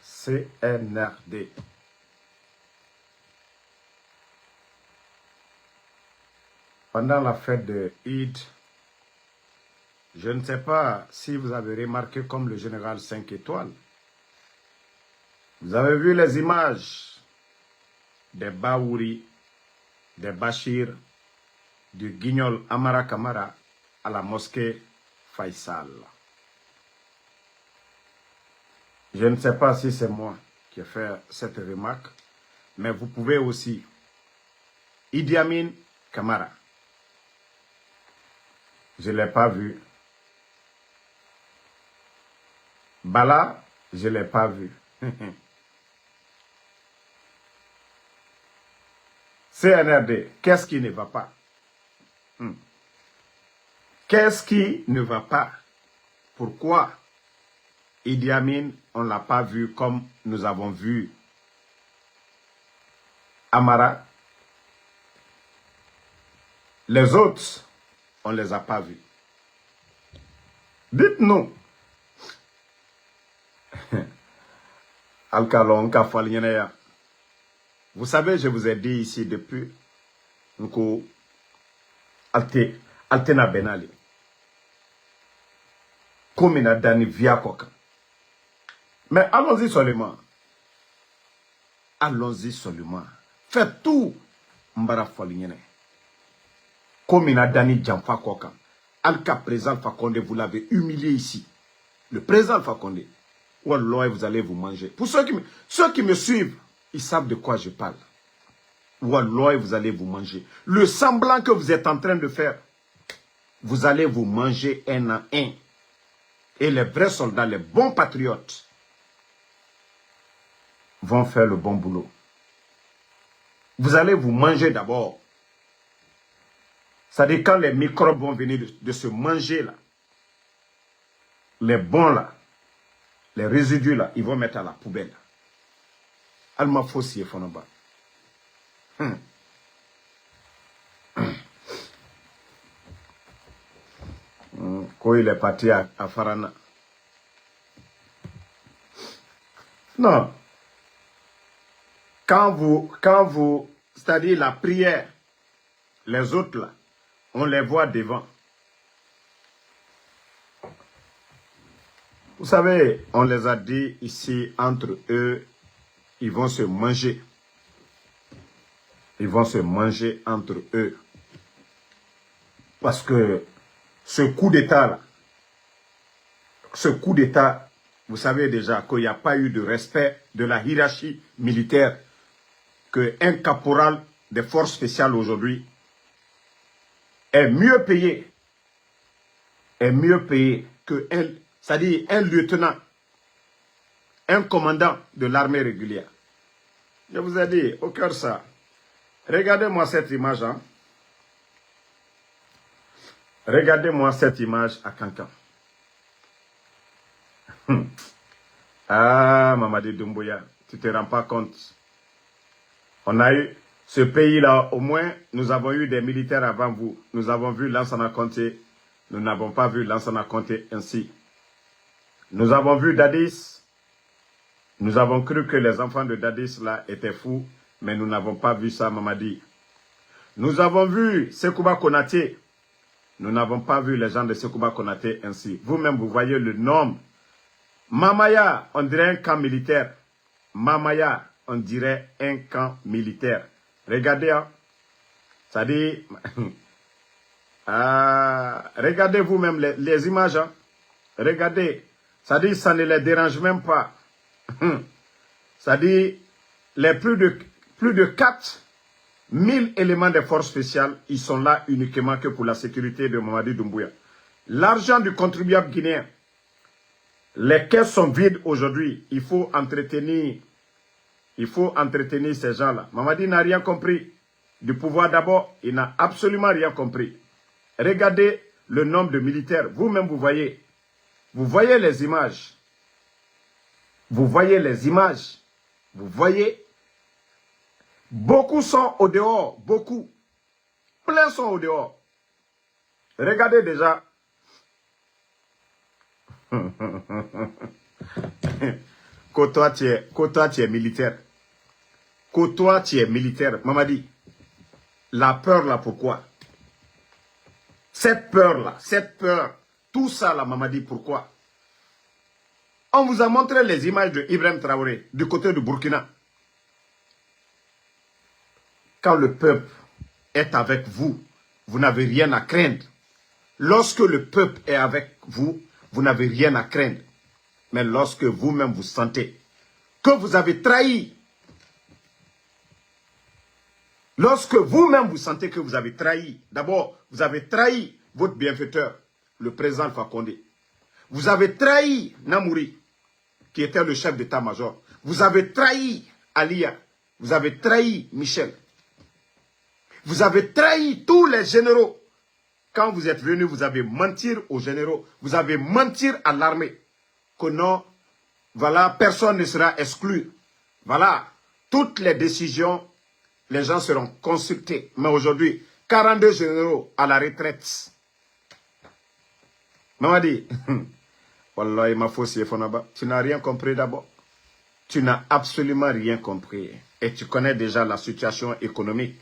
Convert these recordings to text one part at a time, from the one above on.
CNRD. Pendant la fête de Eid, je ne sais pas si vous avez remarqué comme le général 5 étoiles. Vous avez vu les images des Baouri, des Bachir, du guignol Amara Kamara à la mosquée Faisal. Je ne sais pas si c'est moi qui ai fait cette remarque, mais vous pouvez aussi. Idi Amin Kamara. Je ne l'ai pas vu. Bala, je ne l'ai pas vu. CNRD, qu'est-ce qui ne va pas? Qu'est-ce qui ne va pas? Pourquoi Idi Amin, on ne l'a pas vu comme nous avons vu Amara? Les autres, on ne les a pas vus. Dites-nous. Alkalon Kafalienea. Vous savez, je vous ai dit ici depuis que Altena Benali. Komina Dani Viakoka. Mais allons-y seulement. Allons-y seulement. Faites tout. Mbara Falienea. Komina Dani Djamfa Koka. Alka président Fakonde, vous l'avez humilié ici. Le président Fakonde. Wallah, vous allez vous manger. Pour ceux qui me suivent, ils savent de quoi je parle. Wallah, vous allez vous manger. Le semblant que vous êtes en train de faire, vous allez vous manger un à un. Et les vrais soldats, les bons patriotes, vont faire le bon boulot. Vous allez vous manger d'abord. C'est-à-dire quand les microbes vont venir de se manger là, les bons là, les résidus là, ils vont mettre à la poubelle. Alma Fossi et Fonaba. Quand il est parti à Farana. Non. Quand vous, c'est-à-dire la prière, les autres là, on les voit devant. Vous savez, on les a dit ici, entre eux, ils vont se manger. Ils vont se manger entre eux. Parce que ce coup d'État, vous savez déjà qu'il n'y a pas eu de respect de la hiérarchie militaire, qu'un caporal des forces spéciales aujourd'hui est mieux payé que c'est-à-dire un lieutenant, un commandant de l'armée régulière. Je vous ai dit, au cœur ça, regardez-moi cette image. Hein? Regardez-moi cette image à Kankan. Ah, Mamadi Doumbouya, tu ne te rends pas compte. On a eu ce pays-là, au moins, nous avons eu des militaires avant vous. Nous avons vu Lansana Conté. Nous n'avons pas vu Lansana Conté ainsi. Nous avons vu Dadis. Nous avons cru que les enfants de Dadis là étaient fous, mais nous n'avons pas vu ça, Mamadi. Nous avons vu Sekouba Konaté. Nous n'avons pas vu les gens de Sekouba Konaté ainsi. Vous-même, vous voyez le nombre. Mamaya, on dirait un camp militaire. Mamaya, on dirait un camp militaire. Regardez, hein. Ça dit... regardez vous-même les images. Hein. Regardez. Ça dit, ça ne les dérange même pas. Ça dit, les plus de 4000 éléments des forces spéciales, ils sont là uniquement que pour la sécurité de Mamadi Doumbouya. L'argent du contribuable guinéen, les caisses sont vides aujourd'hui. Il faut entretenir ces gens-là. Mamadi n'a rien compris. Du pouvoir d'abord, il n'a absolument rien compris. Regardez le nombre de militaires. Vous-même, vous voyez. Vous voyez les images. Vous voyez les images. Vous voyez. Beaucoup sont au dehors. Beaucoup. Plein sont au dehors. Regardez déjà. que toi, tu es militaire. Que toi, tu es militaire. Mamadi, la peur là, pourquoi? Cette peur, tout ça là, Mamadi, pourquoi? On vous a montré les images de Ibrahim Traoré du côté du Burkina. Quand le peuple est avec vous, vous n'avez rien à craindre. Lorsque le peuple est avec vous, vous n'avez rien à craindre. Mais lorsque vous-même vous sentez que vous avez trahi, lorsque vous-même vous sentez que vous avez trahi, d'abord, vous avez trahi votre bienfaiteur, le président Alpha Condé. Vous avez trahi Namouri, qui était le chef d'état-major. Vous avez trahi Alia. Vous avez trahi Michel. Vous avez trahi tous les généraux. Quand vous êtes venus, vous avez menti aux généraux. Vous avez menti à l'armée. Que non, voilà, personne ne sera exclu. Voilà, toutes les décisions, les gens seront consultés. Mais aujourd'hui, 42 généraux à la retraite. Mamadi, Wallah, ma fausse Fonaba, tu n'as rien compris d'abord. Tu n'as absolument rien compris. Et tu connais déjà la situation économique.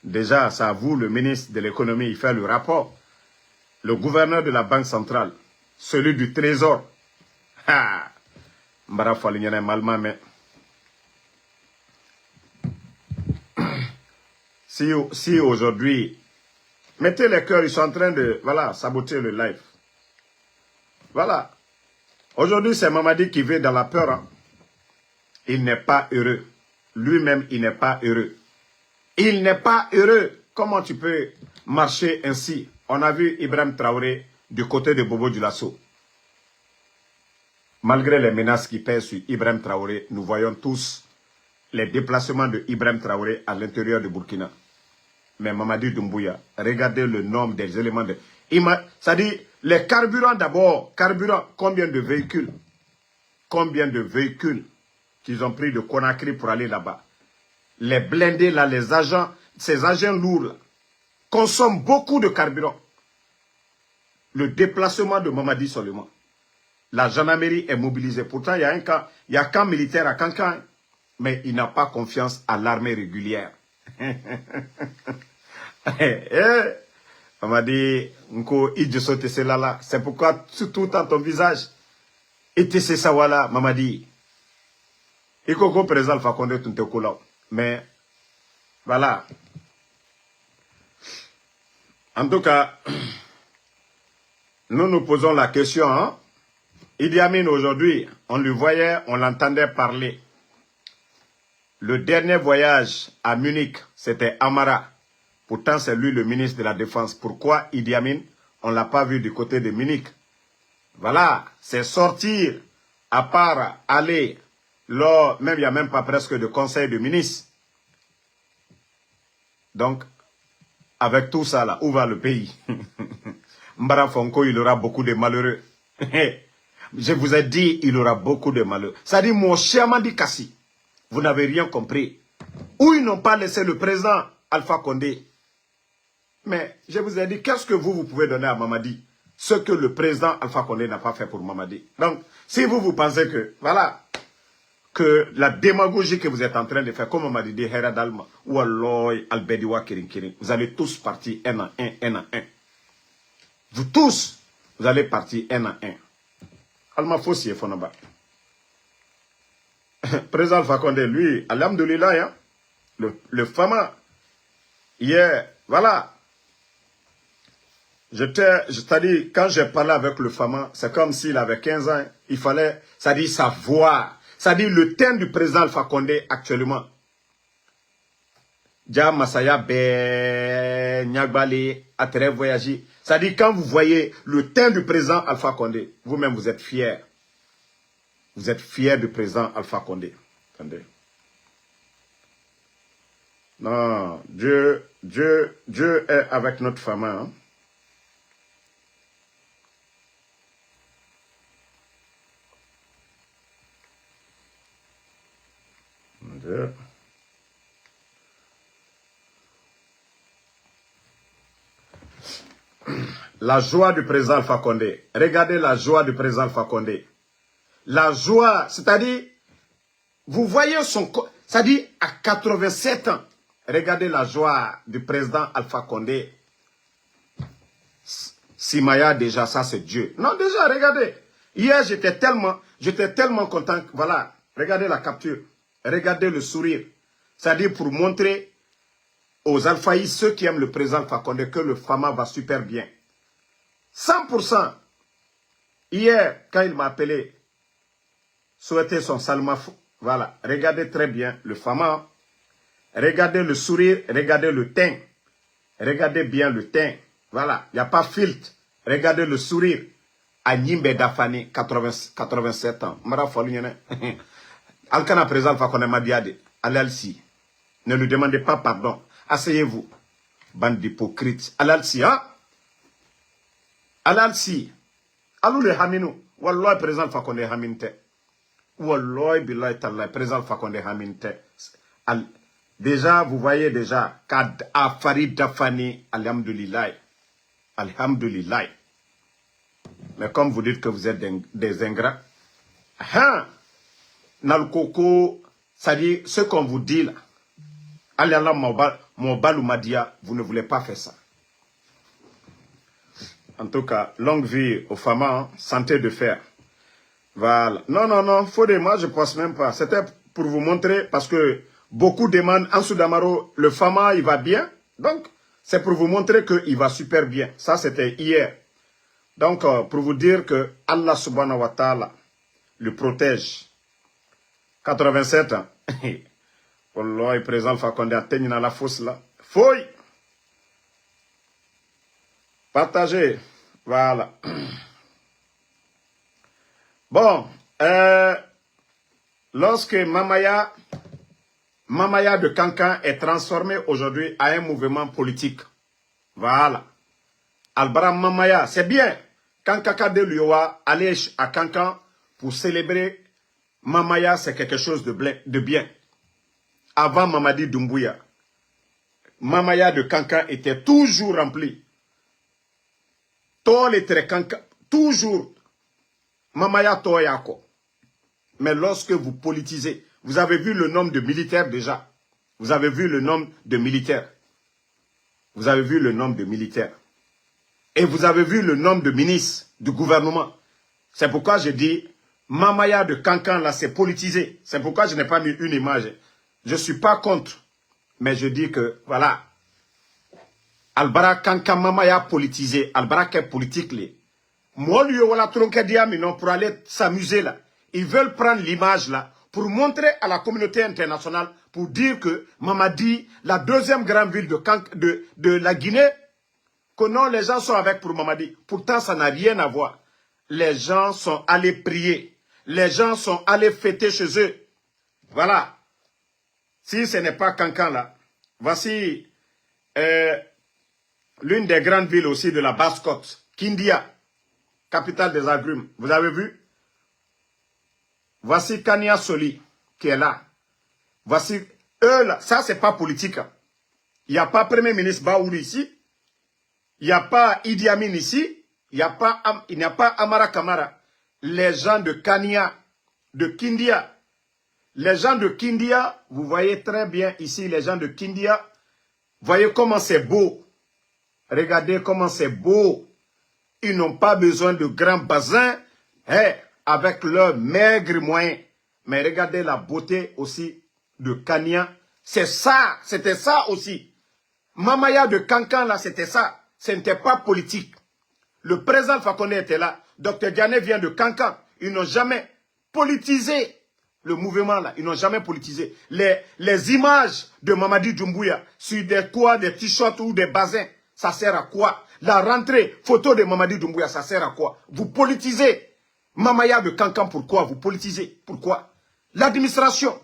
Déjà, c'est à vous, le ministre de l'économie, il fait le rapport. Le gouverneur de la Banque centrale, celui du Trésor. Ah, Mbara Falignana Malma, mais si aujourd'hui, mettez les cœurs, ils sont en train de, voilà, saboter le live. Voilà. Aujourd'hui, c'est Mamadi qui vit dans la peur. Hein. Il n'est pas heureux. Lui-même, il n'est pas heureux. Il n'est pas heureux. Comment tu peux marcher ainsi? On a vu Ibrahim Traoré du côté de Bobo Dioulasso. Malgré les menaces qui pèsent sur Ibrahim Traoré, nous voyons tous les déplacements de Ibrahim Traoré à l'intérieur de Burkina. Mais Mamadi Doumbouya, regardez le nombre des éléments de... C'est-à-dire, les carburants d'abord, combien de véhicules? Combien de véhicules qu'ils ont pris de Conakry pour aller là-bas? Les blindés là, les agents, ces agents lourds là, consomment beaucoup de carburant. Le déplacement de Mamadi seulement. La gendarmerie est mobilisée. Pourtant, il y a un camp, il y a un camp militaire à Kankan, mais il n'a pas confiance à l'armée régulière. Mamadi, c'est pourquoi tout dans ton visage. Et tu sais ça, voilà, Mamadi. Il faut qu'on présente Alpha Condé tout le coup. Mais, voilà. En tout cas, nous nous posons la question. Hein? Idi Amin aujourd'hui, on le voyait, on l'entendait parler. Le dernier voyage à Munich, c'était Amara. Pourtant, c'est lui le ministre de la Défense. Pourquoi Idi Amin, on ne l'a pas vu du côté de Munich? Voilà, c'est sortir, à part aller, là, même il n'y a même pas presque de conseil de ministre. Donc, avec tout ça là, où va le pays? Mbara Fonko, il aura beaucoup de malheureux. Je vous ai dit, il aura beaucoup de malheureux. Ça dit, mon cher Mandi Kassi, vous n'avez rien compris. Où ils n'ont pas laissé le président Alpha Condé. Mais je vous ai dit, qu'est-ce que vous pouvez donner à Mamadi? Ce que le président Alpha Condé n'a pas fait pour Mamadi. Donc, si vous pensez que, voilà, que la démagogie que vous êtes en train de faire, comme Mamadi dit, Hera Dalma, ou Aloy, Albediwa, Kirin Kirin, vous allez tous partir un à un. Vous tous, vous allez partir un à un. Alma Fossi et Fonaba. Président Alpha Condé, lui, alhamdoulilah, hein, le fama, hier, voilà. C'est-à-dire, quand j'ai parlé avec le fama, c'est comme s'il avait 15 ans, il fallait, c'est-à-dire sa voix, c'est-à-dire le thème du président Alpha Condé actuellement. Dja Masaya Be Nyagbali a très voyagé. C'est-à-dire, quand vous voyez le thème du président Alpha Condé, vous-même vous êtes fiers. Vous êtes fiers du président Alpha Condé. Attendez. Non, Dieu est avec notre femme. Hein? Dieu. La joie du président Alpha Condé. Regardez la joie du président Alpha Condé. La joie, c'est-à-dire, vous voyez son corps, c'est-à-dire à 87 ans, regardez la joie du président Alpha Condé. Simaya, déjà, ça c'est Dieu. Non, déjà, regardez. Hier, j'étais tellement content. Voilà, regardez la capture. Regardez le sourire. C'est-à-dire pour montrer aux alphaïs, ceux qui aiment le président Alpha Condé, que le FAMA va super bien. 100%. Hier, quand il m'a appelé, souhaiter son salement. Voilà, regardez très bien le FAMA. Regardez le sourire, regardez le teint. Regardez bien le teint. Voilà, il n'y a pas filtre. Regardez le sourire. Agnimbe Dafani, 87 ans. Mara Folunyene. Alkana présent Fakone Madiade. Alalsi. Ne lui demandez pas pardon. Asseyez-vous. Bande d'hypocrites. Alalsi, hein? Alalsi. Alou le Haminou. Wallah présent Fakone Haminte. Wallah billahi ta'ala présent Fakone Haminte. Déjà, vous voyez déjà, Kad Afari Dafani, alhamdulillah. Alhamdulillah. Mais comme vous dites que vous êtes des ingrats, hein, Nalkoko, c'est-à-dire ce qu'on vous dit là, allez là, mon baloumadia, vous ne voulez pas faire ça. En tout cas, longue vie aux femmes, hein, santé de fer. Voilà. Non, non, non, moi je ne pense même pas. C'était pour vous montrer, parce que beaucoup demandent, en Soudamaro, le Fama, il va bien. Donc, c'est pour vous montrer qu'il va super bien. Ça, c'était hier. Donc, pour vous dire que Allah subhanahu wa ta'ala le protège. 87 ans. Wallah, il présente Fakonde atteigne dans la fosse là. Fouille. Partagez. Voilà. Bon. Lorsque Mamaya de Kankan est transformé aujourd'hui à un mouvement politique. Voilà. Albara Mamaya, c'est bien. Quand Kaka de Lyoa allait à Kankan pour célébrer Mamaya, c'est quelque chose de bien. Avant Mamadi Doumbouya, Mamaya de Kankan était toujours rempli. Tous les Kankan, toujours. Mamaya Toyako. Mais lorsque vous politisez, vous avez vu le nombre de militaires déjà. Vous avez vu le nombre de militaires. Vous avez vu le nombre de militaires. Et vous avez vu le nombre de ministres du gouvernement. C'est pourquoi je dis, Mamaya de Kankan, là, c'est politisé. C'est pourquoi je n'ai pas mis une image. Je ne suis pas contre. Mais je dis que, voilà. Albara Kankan Mamaya politisé. Albara qui est politique, là. Moi, lui, voilà, tronqué diamant pour aller s'amuser, là. Ils veulent prendre l'image, là, pour montrer à la communauté internationale, pour dire que Mamadi, la deuxième grande ville de la Guinée, que non, les gens sont avec pour Mamadi. Pourtant, ça n'a rien à voir. Les gens sont allés prier. Les gens sont allés fêter chez eux. Voilà. Si ce n'est pas Kankan là, voici l'une des grandes villes aussi de la Basse-Côte, Kindia, capitale des agrumes. Vous avez vu? Voici Kania Soli qui est là. Voici eux là. Ça, c'est pas politique. Il n'y a pas Premier ministre Baouli ici. Il n'y a pas Idi Amin ici. Il n'y a pas Amara Kamara. Les gens de Kania, de Kindia. Les gens de Kindia, vous voyez très bien ici, les gens de Kindia. Voyez comment c'est beau. Regardez comment c'est beau. Ils n'ont pas besoin de grands bassins. Avec leurs maigres moyens. Mais regardez la beauté aussi de Kania. C'est ça, c'était ça aussi. Mamaya de Kankan, là, c'était ça. Ce n'était pas politique. Le président Fakonde était là. Dr Diané vient de Kankan. Ils n'ont jamais politisé le mouvement, là. Ils n'ont jamais politisé. Les images de Mamadi Doumbouya sur des toits, des t-shirts ou des bassins, ça sert à quoi? La rentrée, photo de Mamadi Doumbouya, ça sert à quoi? Vous politisez. Mamaya de Kankan, pourquoi vous politisez? Pourquoi? L'administration.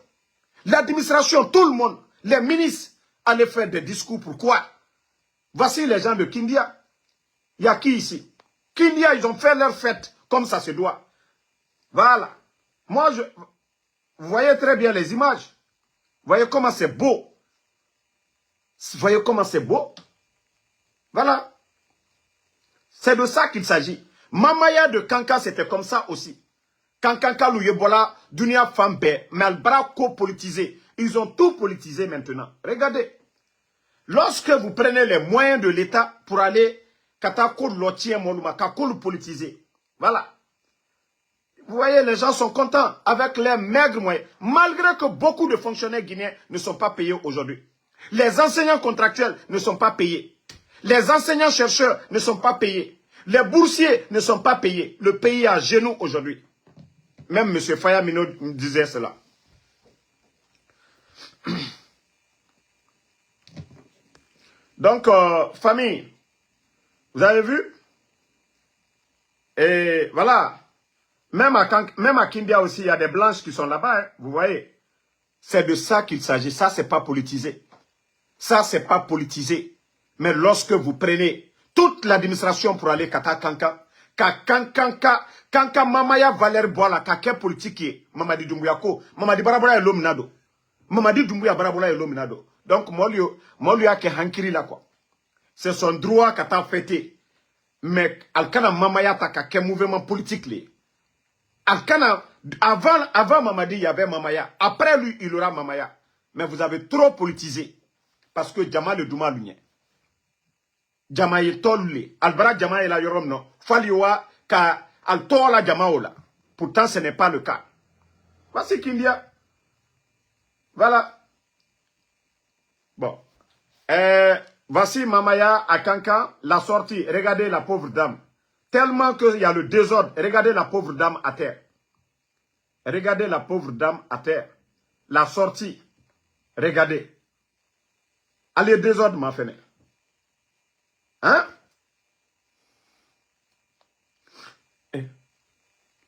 L'administration, tout le monde, les ministres allaient faire des discours. Pourquoi? Voici les gens de Kindia. Il y a qui ici? Kindia, ils ont fait leur fête comme ça se doit. Voilà. Moi, vous voyez très bien les images. Vous voyez comment c'est beau. Vous voyez comment c'est beau. Voilà. C'est de ça qu'il s'agit. Mamaya de Kanka, c'était comme ça aussi. Kankanka Yebola, Dunia Fambe, mais Albra co-politisé. Ils ont tout politisé maintenant. Regardez. Lorsque vous prenez les moyens de l'État pour aller Katakol Lotien Moluma, Kakol politiser. Voilà. Vous voyez, les gens sont contents avec les maigres moyens. Malgré que beaucoup de fonctionnaires guinéens ne sont pas payés aujourd'hui. Les enseignants contractuels ne sont pas payés. Les enseignants-chercheurs ne sont pas payés. Les boursiers ne sont pas payés. Le pays est à genoux aujourd'hui. Même M. Fayamino disait cela. Donc, famille, vous avez vu? Et voilà. Même à Kindia aussi, il y a des blanches qui sont là-bas. Hein, vous voyez? C'est de ça qu'il s'agit. Ça, c'est pas politisé. Ça, c'est pas politisé. Mais lorsque vous prenez toute l'administration pour aller Kata Kanka, Kanka Mamaya Valer Boala, Kake politique, Mamadi Doumbouya Mamadi Barabola et Lominado. Mamadi Doumbouya Barabola et Lominado. Donc, moi, lui a que hankiri là, quoi. C'est son droit Kata fêté. Mais, Alkana Mamaya ta Kake mouvement politique, li. Alkana, avant Mamadi, il y avait Mamaya. Après lui, il y aura Mamaya. Mais vous avez trop politisé. Parce que Jamal Douma l'unien. Jamal Tolli. Albara Jamal la yorom non. Faliwa ka al tola Jamaola. Pourtant, ce n'est pas le cas. Voici qu'il y a. Voilà. Bon. Voici Mamaya à Kankan, la sortie. Regardez la pauvre dame. Tellement qu'il y a le désordre. Regardez la pauvre dame à terre. Regardez la pauvre dame à terre. La sortie. Regardez. Allez, désordre, ma fenêtre. Hein?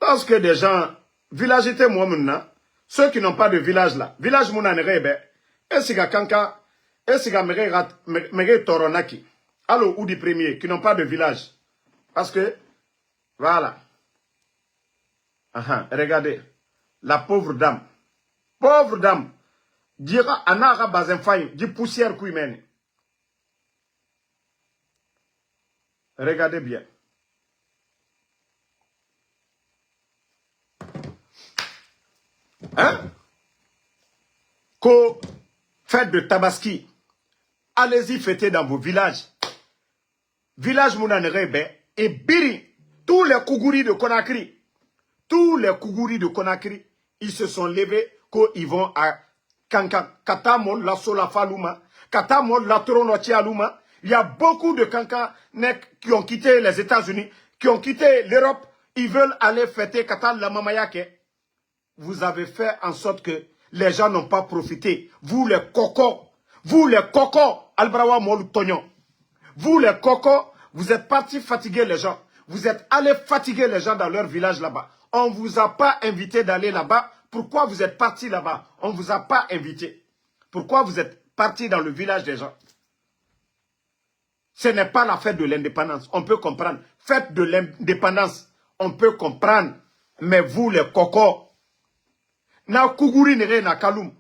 Lorsque des gens, villagité moi maintenant, ceux qui n'ont pas de village là, village mouna nerebe, esiga kanka, esiga mere toronaki, allo ou du premier, qui n'ont pas de village. Parce que, voilà. Regardez, la pauvre dame, dira anara bazen faim, dit poussière kuimeni. Regardez bien. Hein? Ko fête de Tabaski. Allez-y fêter dans vos villages. Village Mounanerebe et Biri. Tous les Kougouri de Conakry. Tous les Kougouri de Conakry. Ils se sont levés quand ils vont à Kankan. Katamol, la Sola Faluma. Katamol, la Toronochi Aluma. Il y a beaucoup de Kankanek qui ont quitté les États-Unis, qui ont quitté l'Europe. Ils veulent aller fêter Katal la Mamayake. Vous avez fait en sorte que les gens n'ont pas profité. Vous les cocos, Albrawa Molu Tognon. Vous les cocos, vous êtes partis fatiguer les gens. Vous êtes allés fatiguer les gens dans leur village là-bas. On ne vous a pas invité d'aller là-bas. Pourquoi vous êtes partis là-bas? On ne vous a pas invité. Pourquoi vous êtes partis dans le village des gens? Ce n'est pas la fête de l'indépendance. On peut comprendre. Fête de l'indépendance, on peut comprendre. Mais vous les cocos, na Kougouri nere na Kaloum.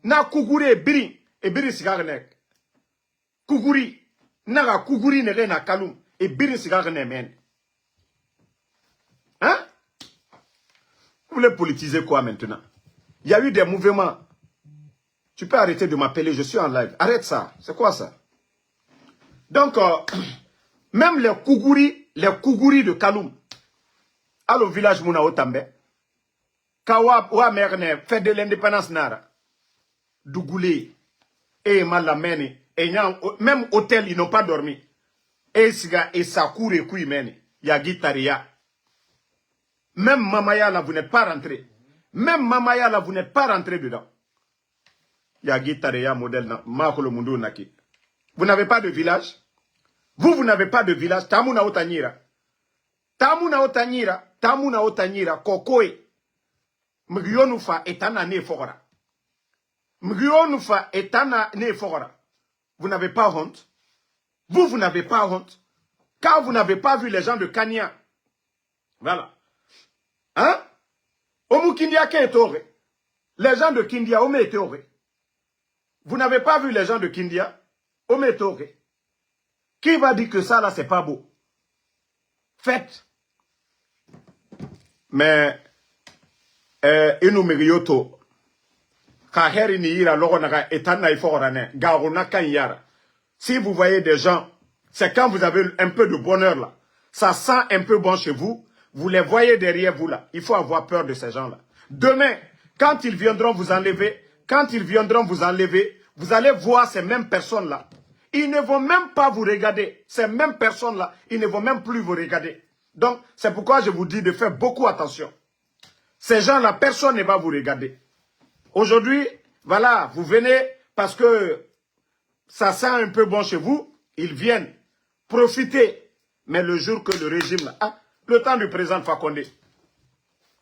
Na Kougouri e biri sigarnek. Kougouri. Na Kougouri nere na Kaloum. E biri sigarnek men. Hein? Vous voulez politiser quoi maintenant? Il y a eu des mouvements. Tu peux arrêter de m'appeler, je suis en live. Arrête ça. C'est quoi ça? Donc, même les Kougouri de Kaloum, à le village Mouna Otambe, Kawa Merne, fête de l'indépendance Nara, Dougoulé, et Malamene, et même hôtel, ils n'ont pas dormi. Et Siga et Sakour et Kouimene, Yagi Taria. Même Mamaya là, vous n'êtes pas rentré. Même Mamaya là, vous n'êtes pas rentré dedans. Yagi Taria, modèle, Makolo Mundo Naki. Vous n'avez pas de village? Vous n'avez pas de village? Tamuna Otanyira. Tamuna Otanyira, Kokoe. Mgionufa etana ne fogora. Mgionufa etana ne fogora. Vous n'avez pas honte? Vous n'avez pas honte? Car vous n'avez pas vu les gens de Kanya. Voilà. Hein? Omu Kindia ke etore. Les gens de Kindia, ome etore. Vous n'avez pas vu les gens de Kindia? Ome etore. Qui va dire que ça là c'est pas beau? Faites. Mais inu miriyoto ka heri ni ira logo naga etana iforane garona kanyara. Si vous voyez des gens, c'est quand vous avez un peu de bonheur là, ça sent un peu bon chez vous, vous les voyez derrière vous là. Il faut avoir peur de ces gens là. Demain, quand ils viendront vous enlever, vous allez voir ces mêmes personnes là. Ils ne vont même pas vous regarder. Ces mêmes personnes là, ils ne vont même plus vous regarder. Donc, c'est pourquoi je vous dis de faire beaucoup attention. Ces gens-là, personne ne va vous regarder. Aujourd'hui, voilà, vous venez parce que ça sent un peu bon chez vous. Ils viennent profiter. Mais le jour que le régime, là, le temps du président Fakonde,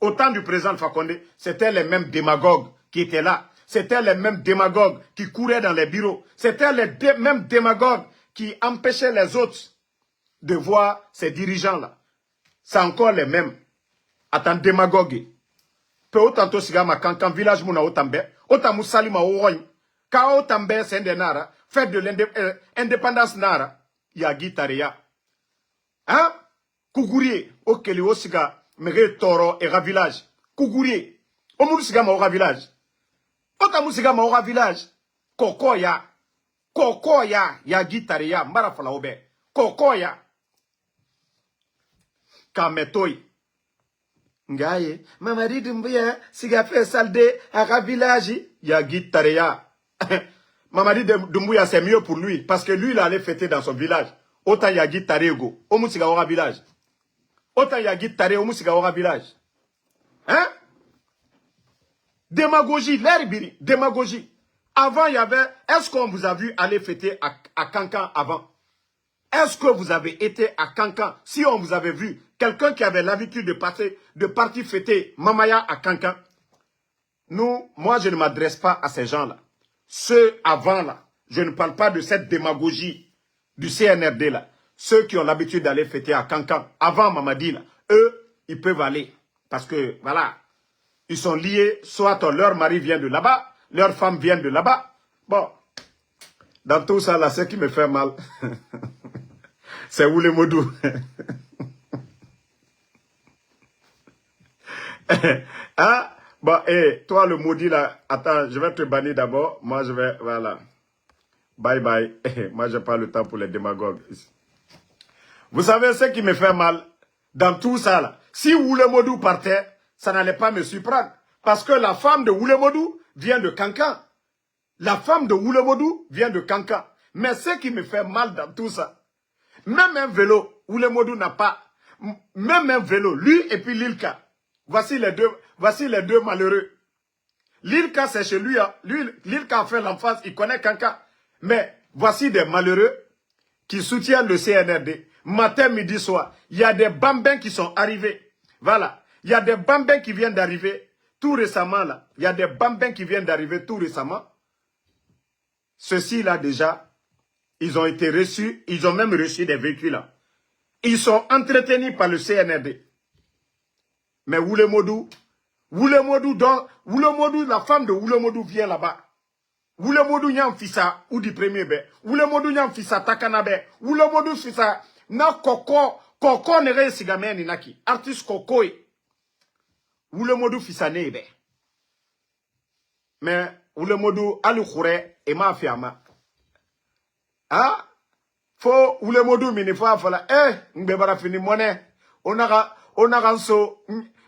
au temps du président Fakonde, c'était les mêmes démagogues qui étaient là. C'était les mêmes démagogues qui couraient dans les bureaux. C'était les mêmes démagogues qui empêchaient les autres de voir ces dirigeants-là. C'est encore les mêmes. Attends, démagogue. Peu autant sigama quand village mouna otambe, otamu salima ouroy. Ka otambe sende nara, fête de l'indépendance nara, yagi taria. Hein? Kougourier, okeli osiga, mere toro era village. Kougourier, omu sigama ora village. Otamu sigama ora village. Kokoya, yagi taria, marafala obe. Kokoya. Kametoy. Ngaye, Mamadi Doumbouya, siga fait salde, à village, yagi taria. Mamadi Doumbouya, c'est mieux pour lui, parce que lui, il allait fêter dans son village. Autant yagi tarego, omu siga ora village. Autant yagi tare, omu siga ora village. Hein? Démagogie, l'herbiri, démagogie. Avant, il y avait, est-ce qu'on vous a vu aller fêter à Cancan avant? Est-ce que vous avez été à Cancan? Si on vous avait vu, quelqu'un qui avait l'habitude de partir fêter Mamaya à Cancan, moi, je ne m'adresse pas à ces gens-là. Ceux avant là, je ne parle pas de cette démagogie du CNRD là. Ceux qui ont l'habitude d'aller fêter à Cancan, avant Mamadi là, eux, ils peuvent aller. Parce que, voilà, ils sont liés, soit leur mari vient de là-bas, leur femme vient de là-bas. Bon, dans tout ça là, ce qui me fait mal, c'est Oulemodou. Hein? Bon, toi le maudit là, attends, je vais te bannir d'abord. Moi je vais, voilà. Bye bye. Moi je n'ai pas le temps pour les démagogues. Vous savez ce qui me fait mal dans tout ça là? Si Oulemodou partait, ça n'allait pas me surprendre. Parce que la femme de Oulemodou vient de Cancan. La femme de Oulemodou vient de Cancan. Mais ce qui me fait mal dans tout ça, même un vélo, Oulemodou n'a pas, même un vélo, lui et puis Lilka. Voici les deux malheureux. Lilka, c'est chez lui, hein. Lui, Lilka a fait l'enfance, il connaît Cancan. Mais voici des malheureux qui soutiennent le CNRD. Matin, midi, soir. Il y a des bambins qui sont arrivés. Voilà. Il y a des bambins qui viennent d'arriver tout récemment, là. Il y a des bambins qui viennent d'arriver tout récemment. Ceux-ci, là, déjà, ils ont été reçus. Ils ont même reçu des véhicules, là. Ils sont entretenus par le CNRD. Mais Oulemodou, la femme de Oulemodou vient là-bas. Oulemodou nyam fisa ou du premier be. Oulemodou nyam fisa takanabe. Oulemodou fisa na koko nere sigame ni naki. Artiste kokoi. Oulemodou fisa nebe. Mais Oulemodou alu khure e ma fiama. Ah? Fo Oulemodou mini fa fala ngbebara fini monnaie. Onaga so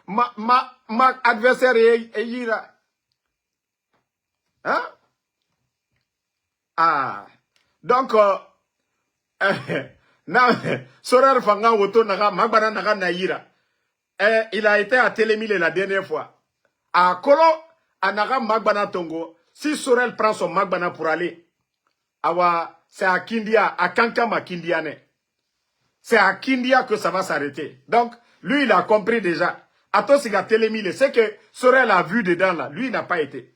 ma adversaire e yira. Hein? Ah, donc, Sorar Fanga Woto Naga, Magbana Naga Naïra, il a été à Télémile la dernière fois. À Kolo, à Naga Magbana Tongo, si Sorel prend son Magbana pour aller, c'est à Kindia, à Kankama Kindiane. C'est à Kindia que ça va s'arrêter. Donc, lui, il a compris déjà. Atos, il a Télémile. C'est que Sorel a vu dedans là. Lui, il n'a pas été.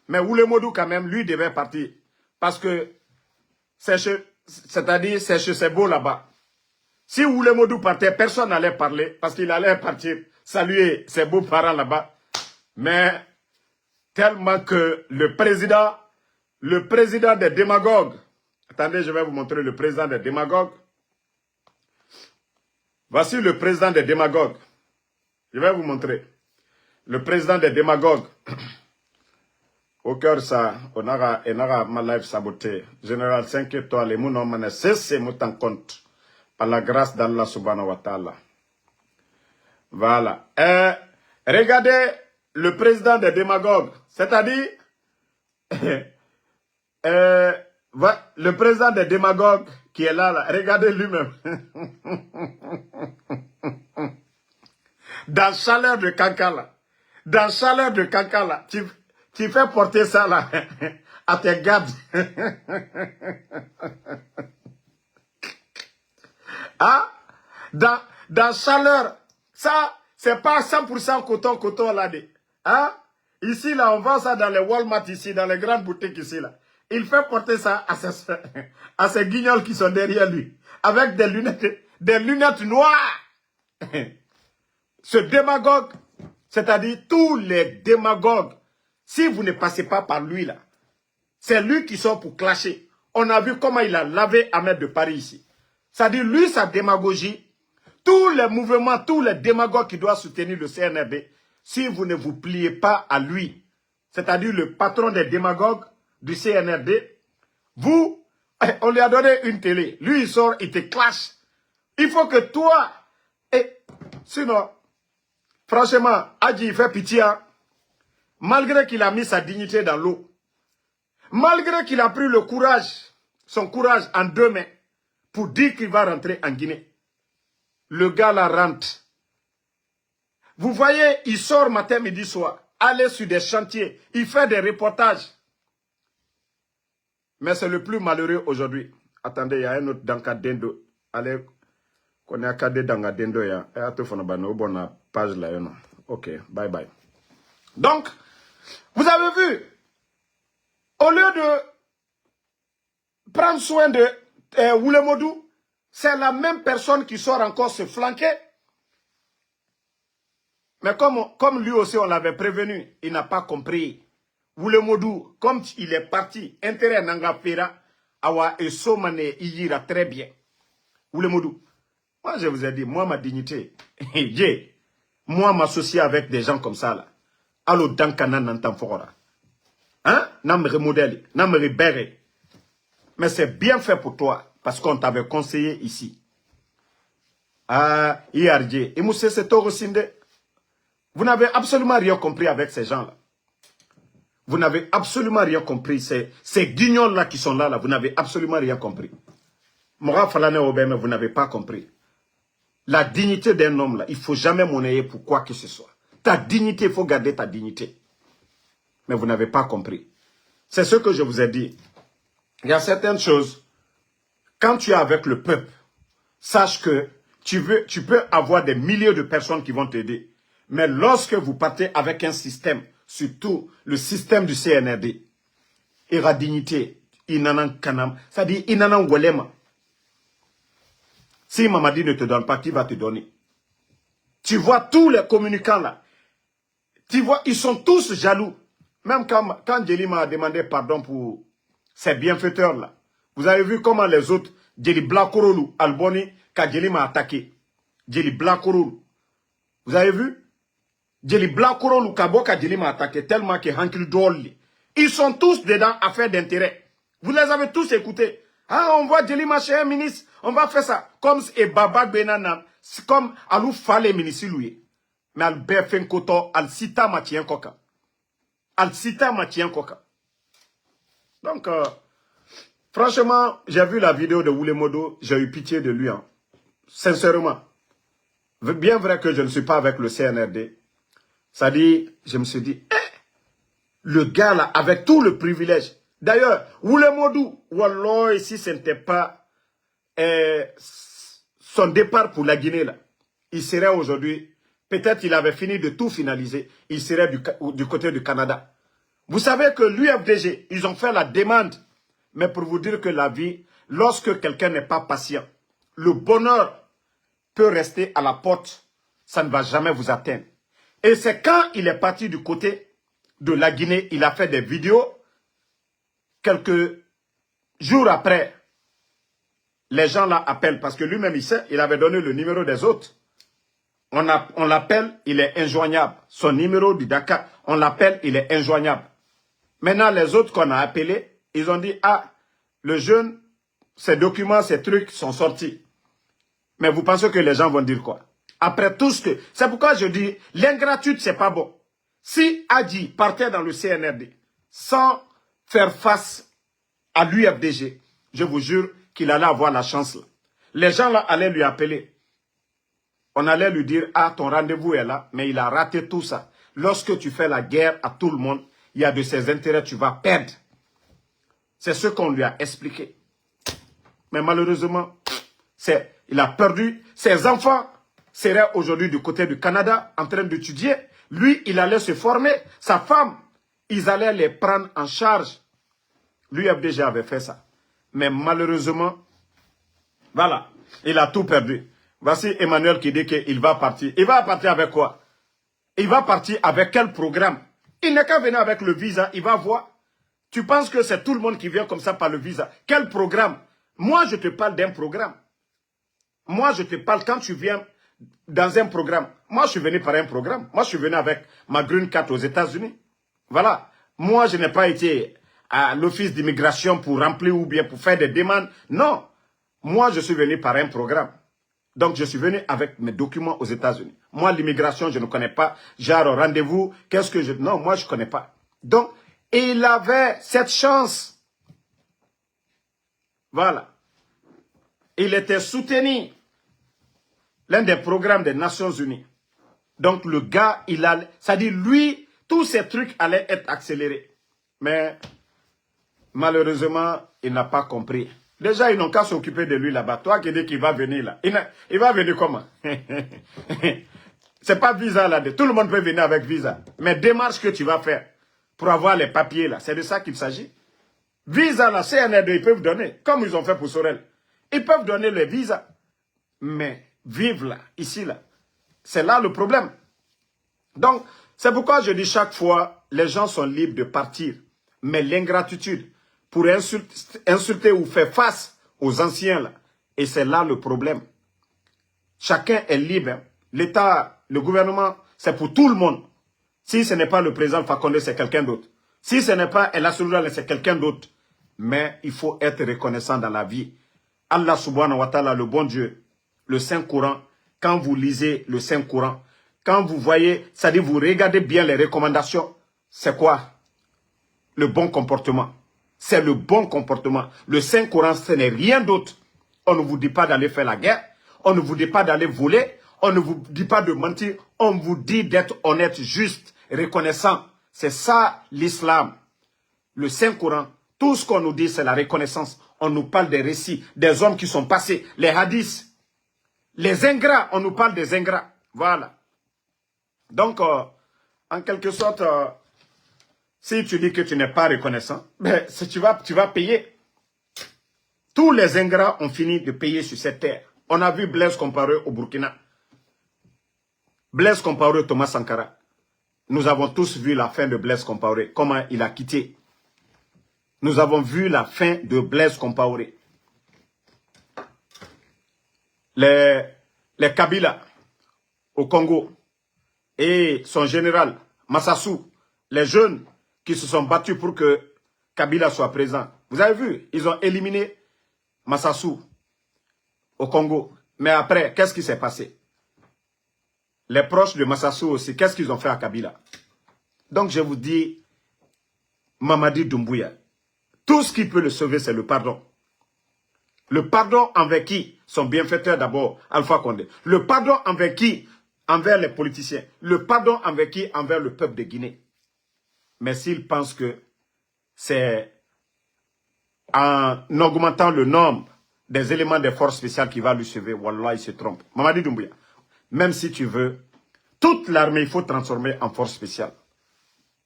Mais Oulemodou, quand même, lui, devait partir. Parce que, c'est-à-dire, c'est chez ses beaux là-bas. Si Oulemodou partait, personne n'allait parler, parce qu'il allait partir saluer ses beaux-parents là-bas. Mais, tellement que le président des démagogues, attendez, je vais vous montrer le président des démagogues. Voici le président des démagogues. Je vais vous montrer. le président des démagogues. Au cœur, ça, on aura ma life sabotée. Général 5 étoiles, et mon nom, c'est mon compte. Par la grâce d'Allah subhanahu wa ta'ala. Voilà. Regardez le président des démagogues. C'est-à-dire, le président des démagogues qui est là, regardez lui-même. Dans chaleur de Kankala. Dans chaleur de Kankala. Tu fais porter ça là à tes gardes. Ah, dans chaleur, ça, c'est pas 100% coton là. Hein? Ici, là, on vend ça dans les Walmart, ici, dans les grandes boutiques ici, là. Il fait porter ça à ses guignols qui sont derrière lui, avec des lunettes noires. Ce démagogue, c'est-à-dire tous les démagogues, si vous ne passez pas par lui, là, c'est lui qui sort pour clasher. On a vu comment il a lavé Ahmed de Paris ici. C'est-à-dire, lui, sa démagogie, tous les mouvements, tous les démagogues qui doivent soutenir le CNRD, si vous ne vous pliez pas à lui, c'est-à-dire le patron des démagogues du CNRD, vous, on lui a donné une télé. Lui, il sort, il te clash. Il faut que toi, sinon, franchement, Adji, il fait pitié, hein. Malgré qu'il a mis sa dignité dans l'eau, malgré qu'il a pris le courage, son courage en 2 mains, pour dire qu'il va rentrer en Guinée. Le gars là rentre. Vous voyez, il sort matin, midi, soir, aller sur des chantiers, il fait des reportages. Mais c'est le plus malheureux aujourd'hui. Attendez, il y a un autre Danka Dendo. Allez, qu'on est à Kade Danka Dendo, il y a un autre page là. Ok, bye bye. Donc, vous avez vu, au lieu de prendre soin de Wulemodou, c'est la même personne qui sort encore se flanquer. Mais comme lui aussi on l'avait prévenu, il n'a pas compris. Wulemodou, comme il est parti, intérêt Nangapera, Awa et Somane ira très bien. Wulemodou, moi je vous ai dit, moi ma dignité, moi m'associer avec des gens comme ça là. Allo Dankana Nantanfora. Hein? Namre modèle, namre béré. Mais c'est bien fait pour toi, parce qu'on t'avait conseillé ici. Ah, IRJ, et Moussé Setoro Sinde, vous n'avez absolument rien compris avec ces gens-là. Vous n'avez absolument rien compris. Ces guignols-là qui sont là, vous n'avez absolument rien compris. Mora Falane Obeme, vous n'avez pas compris. La dignité d'un homme, là, il ne faut jamais monnayer pour quoi que ce soit. Ta dignité, il faut garder ta dignité. Mais vous n'avez pas compris. C'est ce que je vous ai dit. Il y a certaines choses, quand tu es avec le peuple, sache que tu peux avoir des milliers de personnes qui vont t'aider. Mais lorsque vous partez avec un système, surtout le système du CNRD, il y a dignité, inanan kanam, c'est-à-dire inanan walema. Si Mamadi ne te donne pas, qui va te donner? Tu vois tous les communicants là, tu vois, ils sont tous jaloux. Même quand Djeli m'a demandé pardon pour ces bienfaiteurs là, vous avez vu comment les autres, Djeli Blakorolu, Alboni, quand Djeli m'a attaqué, Djeli Blakorolu, vous avez vu? Djeli Blakorolu, Kaboka Djeli m'a attaqué tellement que Hankil Dolly. Ils sont tous dedans affaires d'intérêt. Vous les avez tous écoutés. Ah, on voit Djeli Maché, ministre, on va faire ça. Comme et Baba Benana, comme Alou Fale ministre lui. Mais al befen koto, al sita matien koka. Al sita matien koka. Donc, franchement, j'ai vu la vidéo de Wulemodo, j'ai eu pitié de lui. Hein. Sincèrement. Bien vrai que je ne suis pas avec le CNRD. Ça dit, je me suis dit, le gars là, avec tout le privilège. D'ailleurs, Wulemodou, Wallah, si ce n'était pas son départ pour la Guinée, là, il serait aujourd'hui, peut-être il avait fini de tout finaliser, il serait du côté du Canada. Vous savez que l'UFDG, ils ont fait la demande, mais pour vous dire que la vie, lorsque quelqu'un n'est pas patient, le bonheur peut rester à la porte, ça ne va jamais vous atteindre. Et c'est quand il est parti du côté de la Guinée, il a fait des vidéos. Quelques jours après, les gens là appellent parce que lui-même il sait, il avait donné le numéro des autres. On l'appelle, il est injoignable. Son numéro du Dakar, on l'appelle, il est injoignable. Maintenant, les autres qu'on a appelés, ils ont dit, ah, le jeune, ses documents, ses trucs sont sortis. Mais vous pensez que les gens vont dire quoi? Après tout ce que... C'est pourquoi je dis, l'ingratitude, c'est pas bon. Si Adji partait dans le CNRD sans faire face à l'UFDG, je vous jure qu'il allait avoir la chance là. Les gens là allaient lui appeler. On allait lui dire, ah, ton rendez-vous est là, mais il a raté tout ça. Lorsque tu fais la guerre à tout le monde, il y a de ses intérêts, tu vas perdre. C'est ce qu'on lui a expliqué. Mais malheureusement, il a perdu. Ses enfants seraient aujourd'hui du côté du Canada en train d'étudier. Lui, il allait se former. Sa femme, ils allaient les prendre en charge. L'UFDG avait fait ça. Mais malheureusement, voilà, il a tout perdu. Voici Emmanuel qui dit qu'il va partir. Il va partir avec quoi? Il va partir avec quel programme? Il n'est qu'à venir avec le visa, il va voir. Tu penses que c'est tout le monde qui vient comme ça par le visa? Quel programme? Moi, je te parle d'un programme. Moi, je te parle quand tu viens dans un programme. Moi, je suis venu par un programme. Moi, je suis venu avec ma green card aux États-Unis. Voilà. Moi, je n'ai pas été à l'office d'immigration pour remplir ou bien pour faire des demandes. Non. Moi, je suis venu par un programme. Donc, je suis venu avec mes documents aux États-Unis. Moi, l'immigration, je ne connais pas. Genre, rendez-vous, qu'est-ce que je... Non, moi, je ne connais pas. Donc, il avait cette chance. Voilà. Il était soutenu. L'un des programmes des Nations Unies. Donc, le gars, il a... C'est-à-dire, lui, tous ces trucs allaient être accélérés. Mais, malheureusement, il n'a pas compris. Déjà, ils n'ont qu'à s'occuper de lui là-bas. Toi qui dis qu'il va venir là. Il va venir comment? C'est pas visa là. Tout le monde peut venir avec visa. Mais démarche que tu vas faire pour avoir les papiers là, c'est de ça qu'il s'agit. Visa là, CNRD, ils peuvent donner. Comme ils ont fait pour Sorel. Ils peuvent donner les visas. Mais vivre là, ici là, c'est là le problème. Donc, c'est pourquoi je dis chaque fois, les gens sont libres de partir. Mais l'ingratitude, pour insulter ou faire face aux anciens là, et c'est là le problème. Chacun est libre. L'État, le gouvernement, c'est pour tout le monde. Si ce n'est pas le président Fakonde, c'est quelqu'un d'autre. Si ce n'est pas El Assoulou, c'est quelqu'un d'autre. Mais il faut être reconnaissant dans la vie. Allah subhanahu wa ta'ala, le bon Dieu, le Saint-Coran, quand vous lisez le Saint-Coran, quand vous voyez, c'est-à-dire vous regardez bien les recommandations, c'est quoi? Le bon comportement. C'est le bon comportement. Le Saint-Coran, ce n'est rien d'autre. On ne vous dit pas d'aller faire la guerre. On ne vous dit pas d'aller voler. On ne vous dit pas de mentir. On vous dit d'être honnête, juste, reconnaissant. C'est ça l'islam. Le Saint-Coran, tout ce qu'on nous dit, c'est la reconnaissance. On nous parle des récits, des hommes qui sont passés, les hadiths. Les ingrats, on nous parle des ingrats. Voilà. Donc, en quelque sorte, si tu dis que tu n'es pas reconnaissant, ben, tu vas payer. Tous les ingrats ont fini de payer sur cette terre. On a vu Blaise Compaoré au Burkina. Blaise Compaoré, Thomas Sankara. Nous avons tous vu la fin de Blaise Compaoré, comment il a quitté. Nous avons vu la fin de Blaise Compaoré. Les Kabila au Congo et son général Massassou, les jeunes qui se sont battus pour que Kabila soit présent. Vous avez vu, ils ont éliminé Massassou au Congo. Mais après, qu'est-ce qui s'est passé? Les proches de Massassou aussi, qu'est-ce qu'ils ont fait à Kabila? Donc je vous dis, Mamadi Doumbouya, tout ce qui peut le sauver, c'est le pardon. Le pardon envers qui? Son bienfaiteur d'abord, Alpha Condé. Le pardon envers qui? Envers les politiciens. Le pardon envers qui? Envers le peuple de Guinée. Mais s'il pense que c'est en augmentant le nombre des éléments des forces spéciales qui va lui sauver, wallah, il se trompe. Mamadi Doumbouya, même si tu veux, toute l'armée, il faut transformer en force spéciale.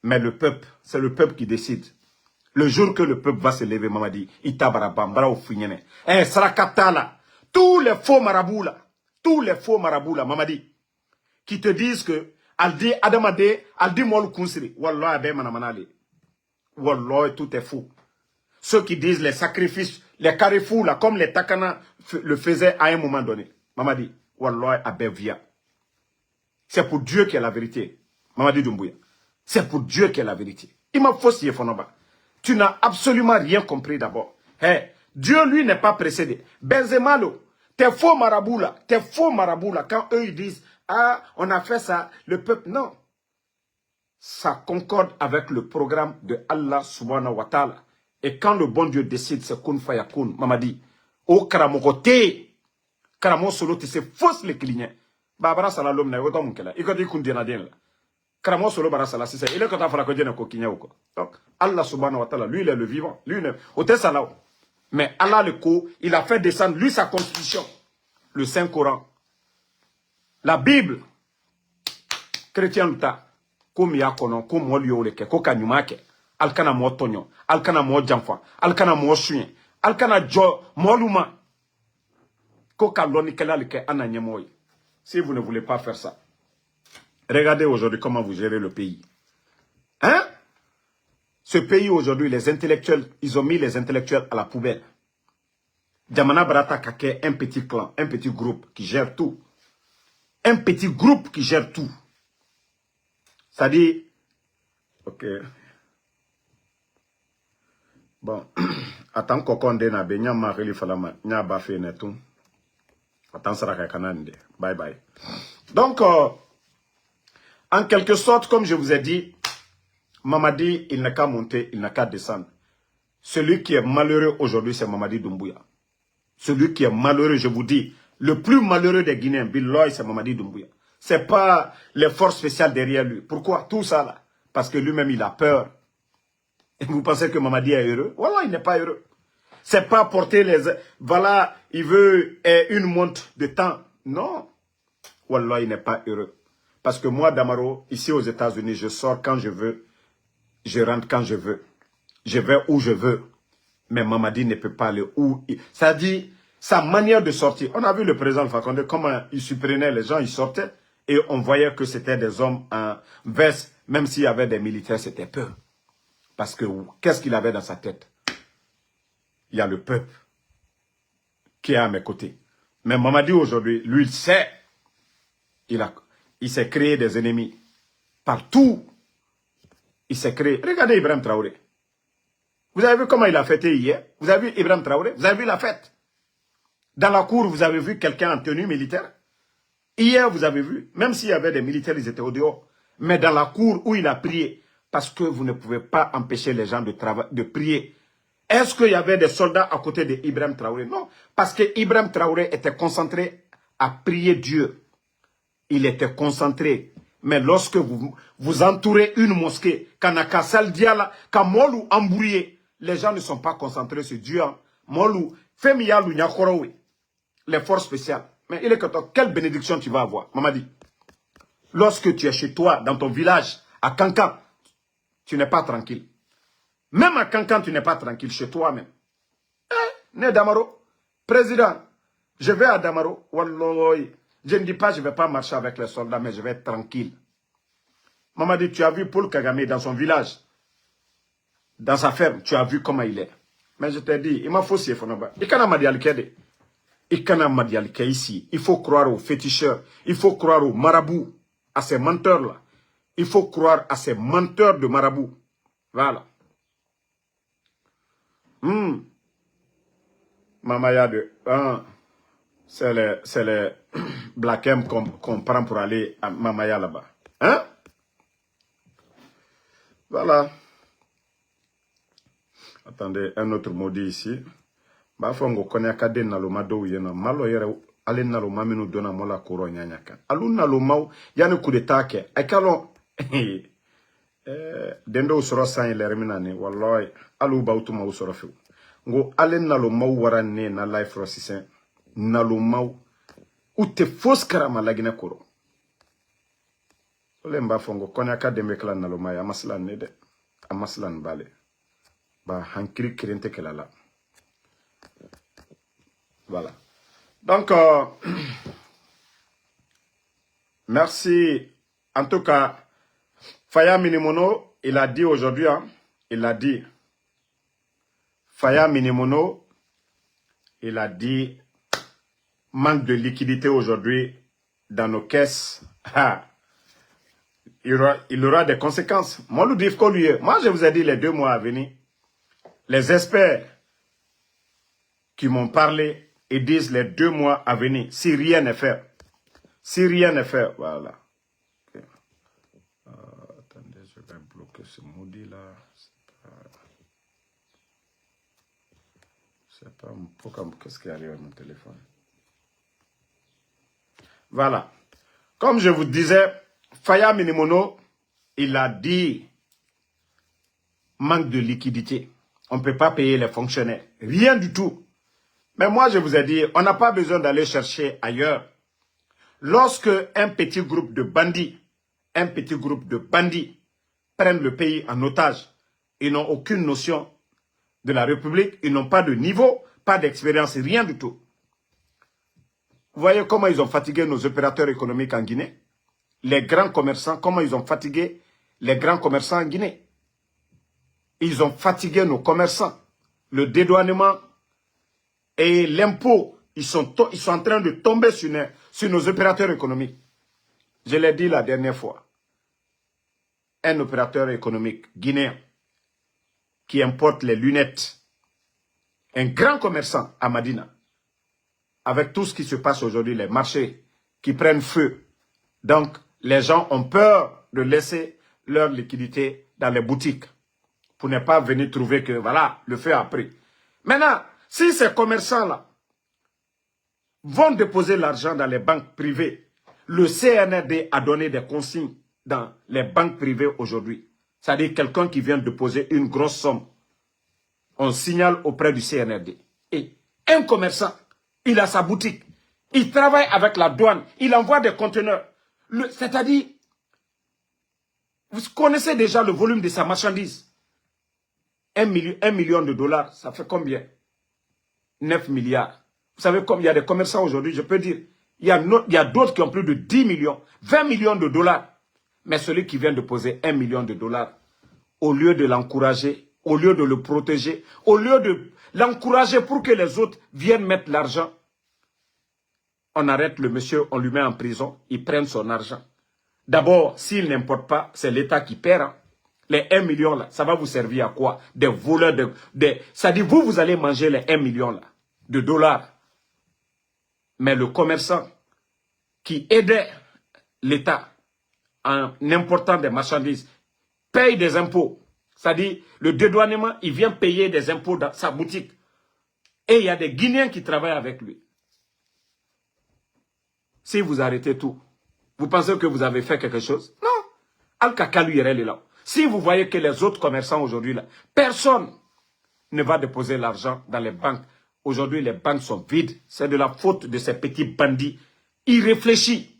Mais le peuple, c'est le peuple qui décide. Le jour que le peuple va se lever, Mamadi, Itabarabambara ou Finyene. Eh, Sarakata là, tous les faux marabouts là, Mamadi, qui te disent que, Aldi Adamade, Aldi Mol Kunsiri, Wallah, Abe Manamanali. Wallah, tout est fou. Ceux qui disent les sacrifices, les carrefours là, comme les Takana le faisaient à un moment donné. Mamadi, Wallah, Abe Via. C'est pour Dieu qui est la vérité. Mamadi Doumbouya. C'est pour Dieu qui est la vérité. Il m'a faussé, Fonoba. Tu n'as absolument rien compris d'abord. Hey, Dieu, lui, n'est pas précédé. Benzema, tes faux marabouts là, quand eux, ils disent, ah, on a fait ça, le peuple, non. Ça concorde avec le programme de Allah subhanahu wa ta'ala. Et quand le bon Dieu décide, c'est kun fayakun, Mamadi. Au karamokote, karamo solo, c'est fausse les clignets. Babara salalom na yoto mukela. Iko di kun dinadien la. Karamo solo bara sala c'est il est quand fala ko dina ko kinya ko. Donc Allah subhanahu wa ta'ala, lui il est le vivant, lui il est au salao. Mais Allah le ko, il a fait descendre lui sa constitution, le Saint Coran. La Bible chrétien luta comme ya kono comme mo liyo leke ko kanyumake alkana mo tonyo alkana mo jamfa alkana mo suyen alkana jo moluma ko kaloni kala leke ananyemoy. Si vous ne voulez pas faire ça, regardez aujourd'hui comment vous gérez le pays. Hein? Ce pays aujourd'hui, les intellectuels, ils ont mis les intellectuels à la poubelle. Djamana Barata Kake, un petit clan, un petit groupe qui gère tout. Un petit groupe qui gère tout. Ça dit, ok. Bon, attends qu'on na be nya mareli falama nya ba fe netou. Attends ça kanande. Bye bye. Donc en quelque sorte, comme je vous ai dit, Mamadi, il n'a qu'à monter, il n'a qu'à descendre. Celui qui est malheureux aujourd'hui, c'est Mamadi Doumbouya. Celui qui est malheureux, je vous dis, le plus malheureux des Guinéens, Billoy, c'est Mamadi Doumbouya. C'est pas les forces spéciales derrière lui. Pourquoi? Tout ça là. Parce que lui-même, il a peur. Et vous pensez que Mamadi est heureux? Voilà, il n'est pas heureux. C'est pas porter les... Voilà, il veut une montre de temps. Non. Voilà, il n'est pas heureux. Parce que moi, Damaro, ici aux États-Unis, je sors quand je veux. Je rentre quand je veux. Je vais où je veux. Mais Mamadi ne peut pas aller où. Ça dit, sa manière de sortir. On a vu le président Fakonde, comment il surprenait les gens, ils sortaient. Et on voyait que c'était des hommes en veste. Même s'il y avait des militaires, c'était peur. Parce que qu'est-ce qu'il avait dans sa tête? Il y a le peuple qui est à mes côtés. Mais Mamadi aujourd'hui, lui, il sait. Il s'est créé des ennemis. Partout. Il s'est créé. Regardez Ibrahim Traoré. Vous avez vu comment il a fêté hier? Vous avez vu Ibrahim Traoré? Vous avez vu la fête? Dans la cour, vous avez vu quelqu'un en tenue militaire? Hier, vous avez vu, même s'il y avait des militaires, ils étaient au dehors. Mais dans la cour où il a prié, parce que vous ne pouvez pas empêcher les gens de prier. Est-ce qu'il y avait des soldats à côté d'Ibrahim Traoré? Non, parce que Ibrahim Traoré était concentré à prier Dieu. Il était concentré. Mais lorsque vous entourez une mosquée, Kanaka Saldiala, Kamolu embrouillé, les gens ne sont pas concentrés sur Dieu. Molu, Femiyalu Nyakorowe, les forces spéciales. Mais il est que toi, quelle bénédiction tu vas avoir, Mamadi? Lorsque tu es chez toi, dans ton village, à Kankan, tu n'es pas tranquille. Même à Kankan, tu n'es pas tranquille, chez toi-même. Né Damaro, président, je vais à Damaro, Walloy. Je ne dis pas je ne vais pas marcher avec les soldats, mais je vais être tranquille. Mamadi, tu as vu Paul Kagame dans son village, dans sa ferme, tu as vu comment il est. Mais je t'ai dit, il m'a faussé, Fonoba. Il can'a madi alikede. Il can'a madi alikede ici. Il faut croire aux féticheurs. Il faut croire aux marabouts, à ces menteurs-là. Il faut croire à ces menteurs de marabouts. Voilà. Mamaya de... c'est les Black M qu'on prend pour aller à Mamaya là-bas. Hein? Voilà. Attendez, un autre mot dit ici. Bafongo konya kade naloma do yena malo yere ale naloma minu dona mola koro nyanyaka. Alu naloma yani coup d'état ke. Akalo dendo usoro san ile reminane wallahi alu bautuma usoro fe. Ngo ale naloma warane na life rosisen naloma ute fos karama lagina koro. Ole mbafongo konya kade mekla naloma ya maslan ne de. Amaslan bale. Ba hankiri kirente kelala. Voilà. Donc, merci. En tout cas, Faya Minimono, il a dit aujourd'hui, hein, il a dit, Faya Minimono, il a dit, manque de liquidité aujourd'hui dans nos caisses. Ah, il aura des conséquences. Moi, je vous ai dit les 2 mois à venir, les experts qui m'ont parlé et disent les 2 mois à venir, si rien n'est fait. Si rien n'est fait, voilà. Okay. Attendez, je vais bloquer ce maudit-là. C'est pas... Pourquoi... Qu'est-ce qui arrive à mon téléphone? Voilà. Comme je vous disais, Faya Minimono, il a dit manque de liquidité. On ne peut pas payer les fonctionnaires. Rien du tout. Mais moi, je vous ai dit, on n'a pas besoin d'aller chercher ailleurs. Lorsque un petit groupe de bandits prennent le pays en otage, ils n'ont aucune notion de la République, ils n'ont pas de niveau, pas d'expérience, rien du tout. Vous voyez comment ils ont fatigué nos opérateurs économiques en Guinée? Les grands commerçants, comment ils ont fatigué les grands commerçants en Guinée? Ils ont fatigué nos commerçants. Le dédouanement et l'impôt, ils sont en train de tomber sur nos opérateurs économiques. Je l'ai dit la dernière fois. Un opérateur économique guinéen qui importe les lunettes, un grand commerçant à Madina, avec tout ce qui se passe aujourd'hui, les marchés qui prennent feu. Donc, les gens ont peur de laisser leur liquidité dans les boutiques pour ne pas venir trouver que, voilà, le feu a pris. Maintenant, si ces commerçants-là vont déposer l'argent dans les banques privées, le CNRD a donné des consignes dans les banques privées aujourd'hui. C'est-à-dire quelqu'un qui vient déposer une grosse somme. On signale auprès du CNRD. Et un commerçant, il a sa boutique. Il travaille avec la douane. Il envoie des conteneurs. C'est-à-dire, vous connaissez déjà le volume de sa marchandise. 1 million de dollars, ça fait combien? 9 milliards. Vous savez, comme il y a des commerçants aujourd'hui, je peux dire, il y a d'autres qui ont plus de 10 millions, 20 millions de dollars. Mais celui qui vient de poser 1 million de dollars, au lieu de l'encourager, au lieu de le protéger, au lieu de l'encourager pour que les autres viennent mettre l'argent, on arrête le monsieur, on lui met en prison, ils prennent son argent. D'abord, s'il n'importe pas, c'est l'État qui perd. Hein. Les 1 million là, ça va vous servir à quoi? Des voleurs, ça dit vous allez manger les 1 million là, de dollars. Mais le commerçant qui aidait l'État en important des marchandises, paye des impôts. C'est-à-dire, le dédouanement, il vient payer des impôts dans sa boutique. Et il y a des Guinéens qui travaillent avec lui. Si vous arrêtez tout, vous pensez que vous avez fait quelque chose? Non. Al-Kaka, lui, il est là. Si vous voyez que les autres commerçants aujourd'hui, là, personne ne va déposer l'argent dans les banques. Aujourd'hui, les banques sont vides. C'est de la faute de ces petits bandits irréfléchis.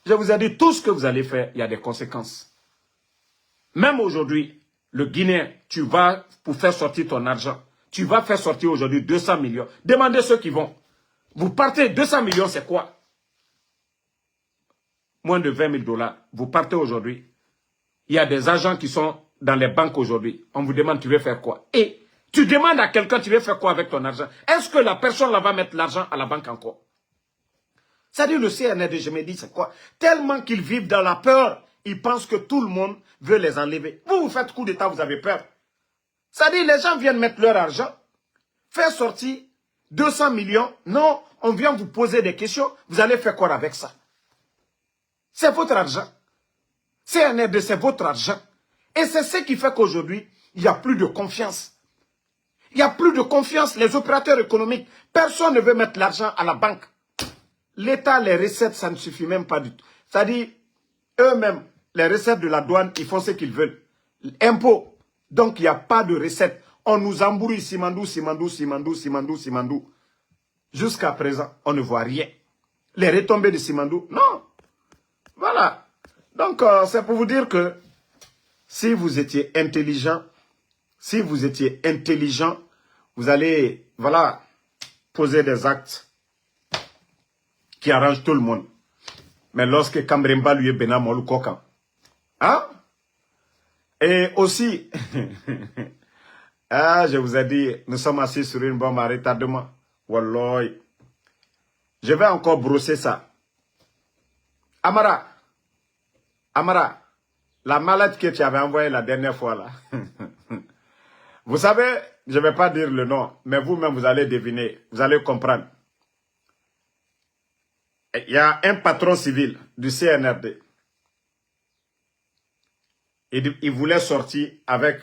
Je vous ai dit, tout ce que vous allez faire, il y a des conséquences. Même aujourd'hui, le Guinéen, tu vas, pour faire sortir ton argent, tu vas faire sortir aujourd'hui 200 millions. Demandez ceux qui vont. Vous partez, 200 millions, c'est quoi? Moins de 20 000 dollars. Vous partez aujourd'hui. Il y a des agents qui sont dans les banques aujourd'hui. On vous demande, tu veux faire quoi? Et tu demandes à quelqu'un, tu veux faire quoi avec ton argent? Est-ce que la personne là va mettre l'argent à la banque encore? C'est-à-dire le CNRD, je me dis, c'est quoi? Tellement qu'ils vivent dans la peur, ils pensent que tout le monde veut les enlever. Vous faites coup d'État, vous avez peur. C'est-à-dire les gens viennent mettre leur argent, faire sortir 200 millions. Non, on vient vous poser des questions. Vous allez faire quoi avec ça? C'est votre argent. CNRD, c'est votre argent. Et c'est ce qui fait qu'aujourd'hui, il n'y a plus de confiance. Il n'y a plus de confiance. Les opérateurs économiques, personne ne veut mettre l'argent à la banque. L'État, les recettes, ça ne suffit même pas du tout. C'est-à-dire, eux-mêmes, les recettes de la douane, ils font ce qu'ils veulent. Impôts. Donc, il n'y a pas de recettes. On nous embrouille Simandou. Jusqu'à présent, on ne voit rien. Les retombées de Simandou, non. Voilà. Donc, c'est pour vous dire que si vous étiez intelligent, vous allez, voilà, poser des actes qui arrangent tout le monde. Mais lorsque Kambremba lui est Benamolou Kokan, hein? Et aussi, ah, je vous ai dit, nous sommes assis sur une bombe à retardement. Wallah. Je vais encore brosser ça. Amara, la mallette que tu avais envoyée la dernière fois là. Vous savez, je ne vais pas dire le nom, mais vous-même vous allez deviner, vous allez comprendre. Il y a un patron civil du CNRD. Il voulait sortir avec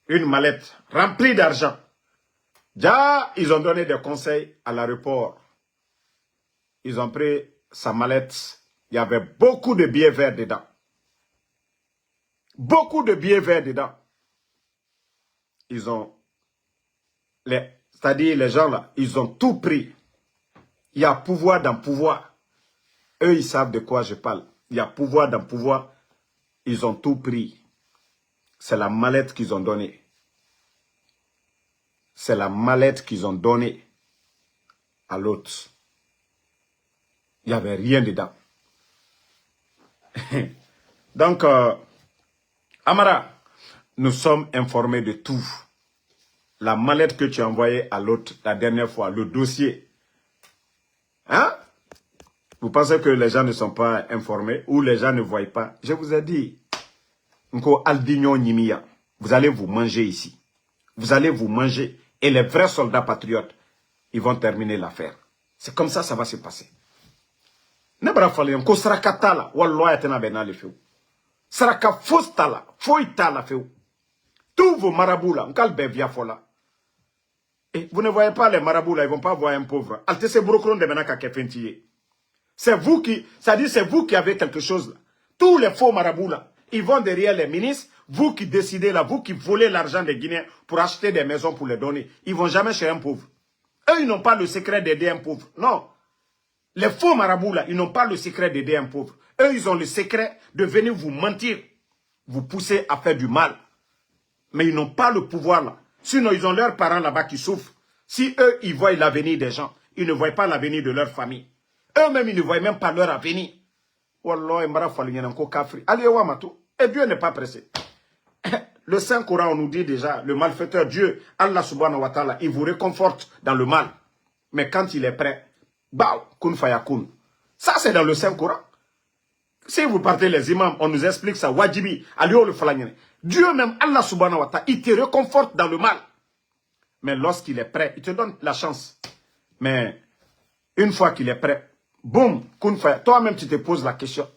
une mallette remplie d'argent. Déjà, ils ont donné des conseils à l'aéroport. Ils ont pris sa mallette. Il y avait beaucoup de billets verts dedans. Beaucoup de billets verts dedans. Ils ont, c'est-à-dire les gens là, ils ont tout pris. Il y a pouvoir dans pouvoir. Eux, ils savent de quoi je parle. Il y a pouvoir dans pouvoir. Ils ont tout pris. C'est la mallette qu'ils ont donnée. C'est la mallette qu'ils ont donnée à l'autre. Il n'y avait rien dedans. Donc, Amara, nous sommes informés de tout. La mallette que tu as envoyée à l'autre la dernière fois, le dossier. Hein? Vous pensez que les gens ne sont pas informés ou les gens ne voient pas? Je vous ai dit, Nko Aldignon Nimia, vous allez vous manger ici. Vous allez vous manger. Et les vrais soldats patriotes, ils vont terminer l'affaire. C'est comme ça va se passer. Nebra fali nko saraka tala, walloya tena benale feu. Saraka fausse tala, foi tala feu. Tous vos marabouts là, nkal bevia fola. Et vous ne voyez pas les marabouts là, ils ne vont pas voir un pauvre. Altese brokron de menaka kefentiye. C'est vous qui, ça dit c'est vous qui avez quelque chose là. Tous les faux marabouts là, ils vont derrière les ministres, vous qui décidez là, vous qui volez l'argent des Guinéens pour acheter des maisons pour les donner. Ils ne vont jamais chez un pauvre. Eux, ils n'ont pas le secret d'aider un pauvre. Non. Les faux marabouts là, ils n'ont pas le secret d'aider un pauvre. Eux, ils ont le secret de venir vous mentir, vous pousser à faire du mal. Mais ils n'ont pas le pouvoir là. Sinon, ils ont leurs parents là-bas qui souffrent. Si eux, ils voient l'avenir des gens, ils ne voient pas l'avenir de leur famille. Eux-mêmes, ils ne voient même pas leur avenir. Wallah, et Dieu n'est pas pressé. Le Saint-Coran, on nous dit déjà, le malfaiteur, Dieu, Allah subhanahu wa ta'ala, il vous réconforte dans le mal. Mais quand il est prêt, bah, kun fayakun. Ça, c'est dans le Saint-Coran. Si vous partez les imams, on nous explique ça, wajibi, aliyo le falanyene. Dieu même, Allah subhanahu wa ta'ala, il te réconforte dans le mal. Mais lorsqu'il est prêt, il te donne la chance. Mais une fois qu'il est prêt, boum, kun faya. Toi-même, tu te poses la question.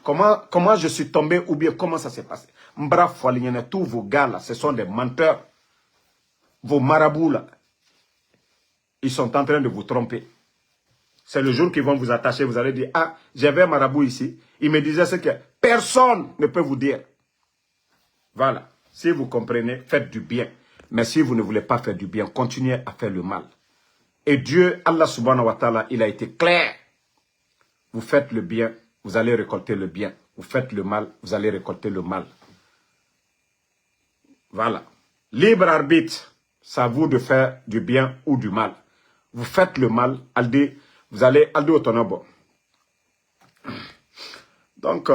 Comment je suis tombé ou bien comment ça s'est passé? Mbra falanyene, tous vos gars là, ce sont des menteurs. Vos marabouts là, ils sont en train de vous tromper. C'est le jour qu'ils vont vous attacher, vous allez dire, ah, j'avais un marabout ici. Il me disait ce que personne ne peut vous dire. Voilà. Si vous comprenez, faites du bien. Mais si vous ne voulez pas faire du bien, continuez à faire le mal. Et Dieu, Allah subhanahu wa ta'ala, il a été clair. Vous faites le bien, vous allez récolter le bien. Vous faites le mal, vous allez récolter le mal. Voilà. Libre arbitre, c'est à vous de faire du bien ou du mal. Vous faites le mal, vous allez au tonabo. Donc,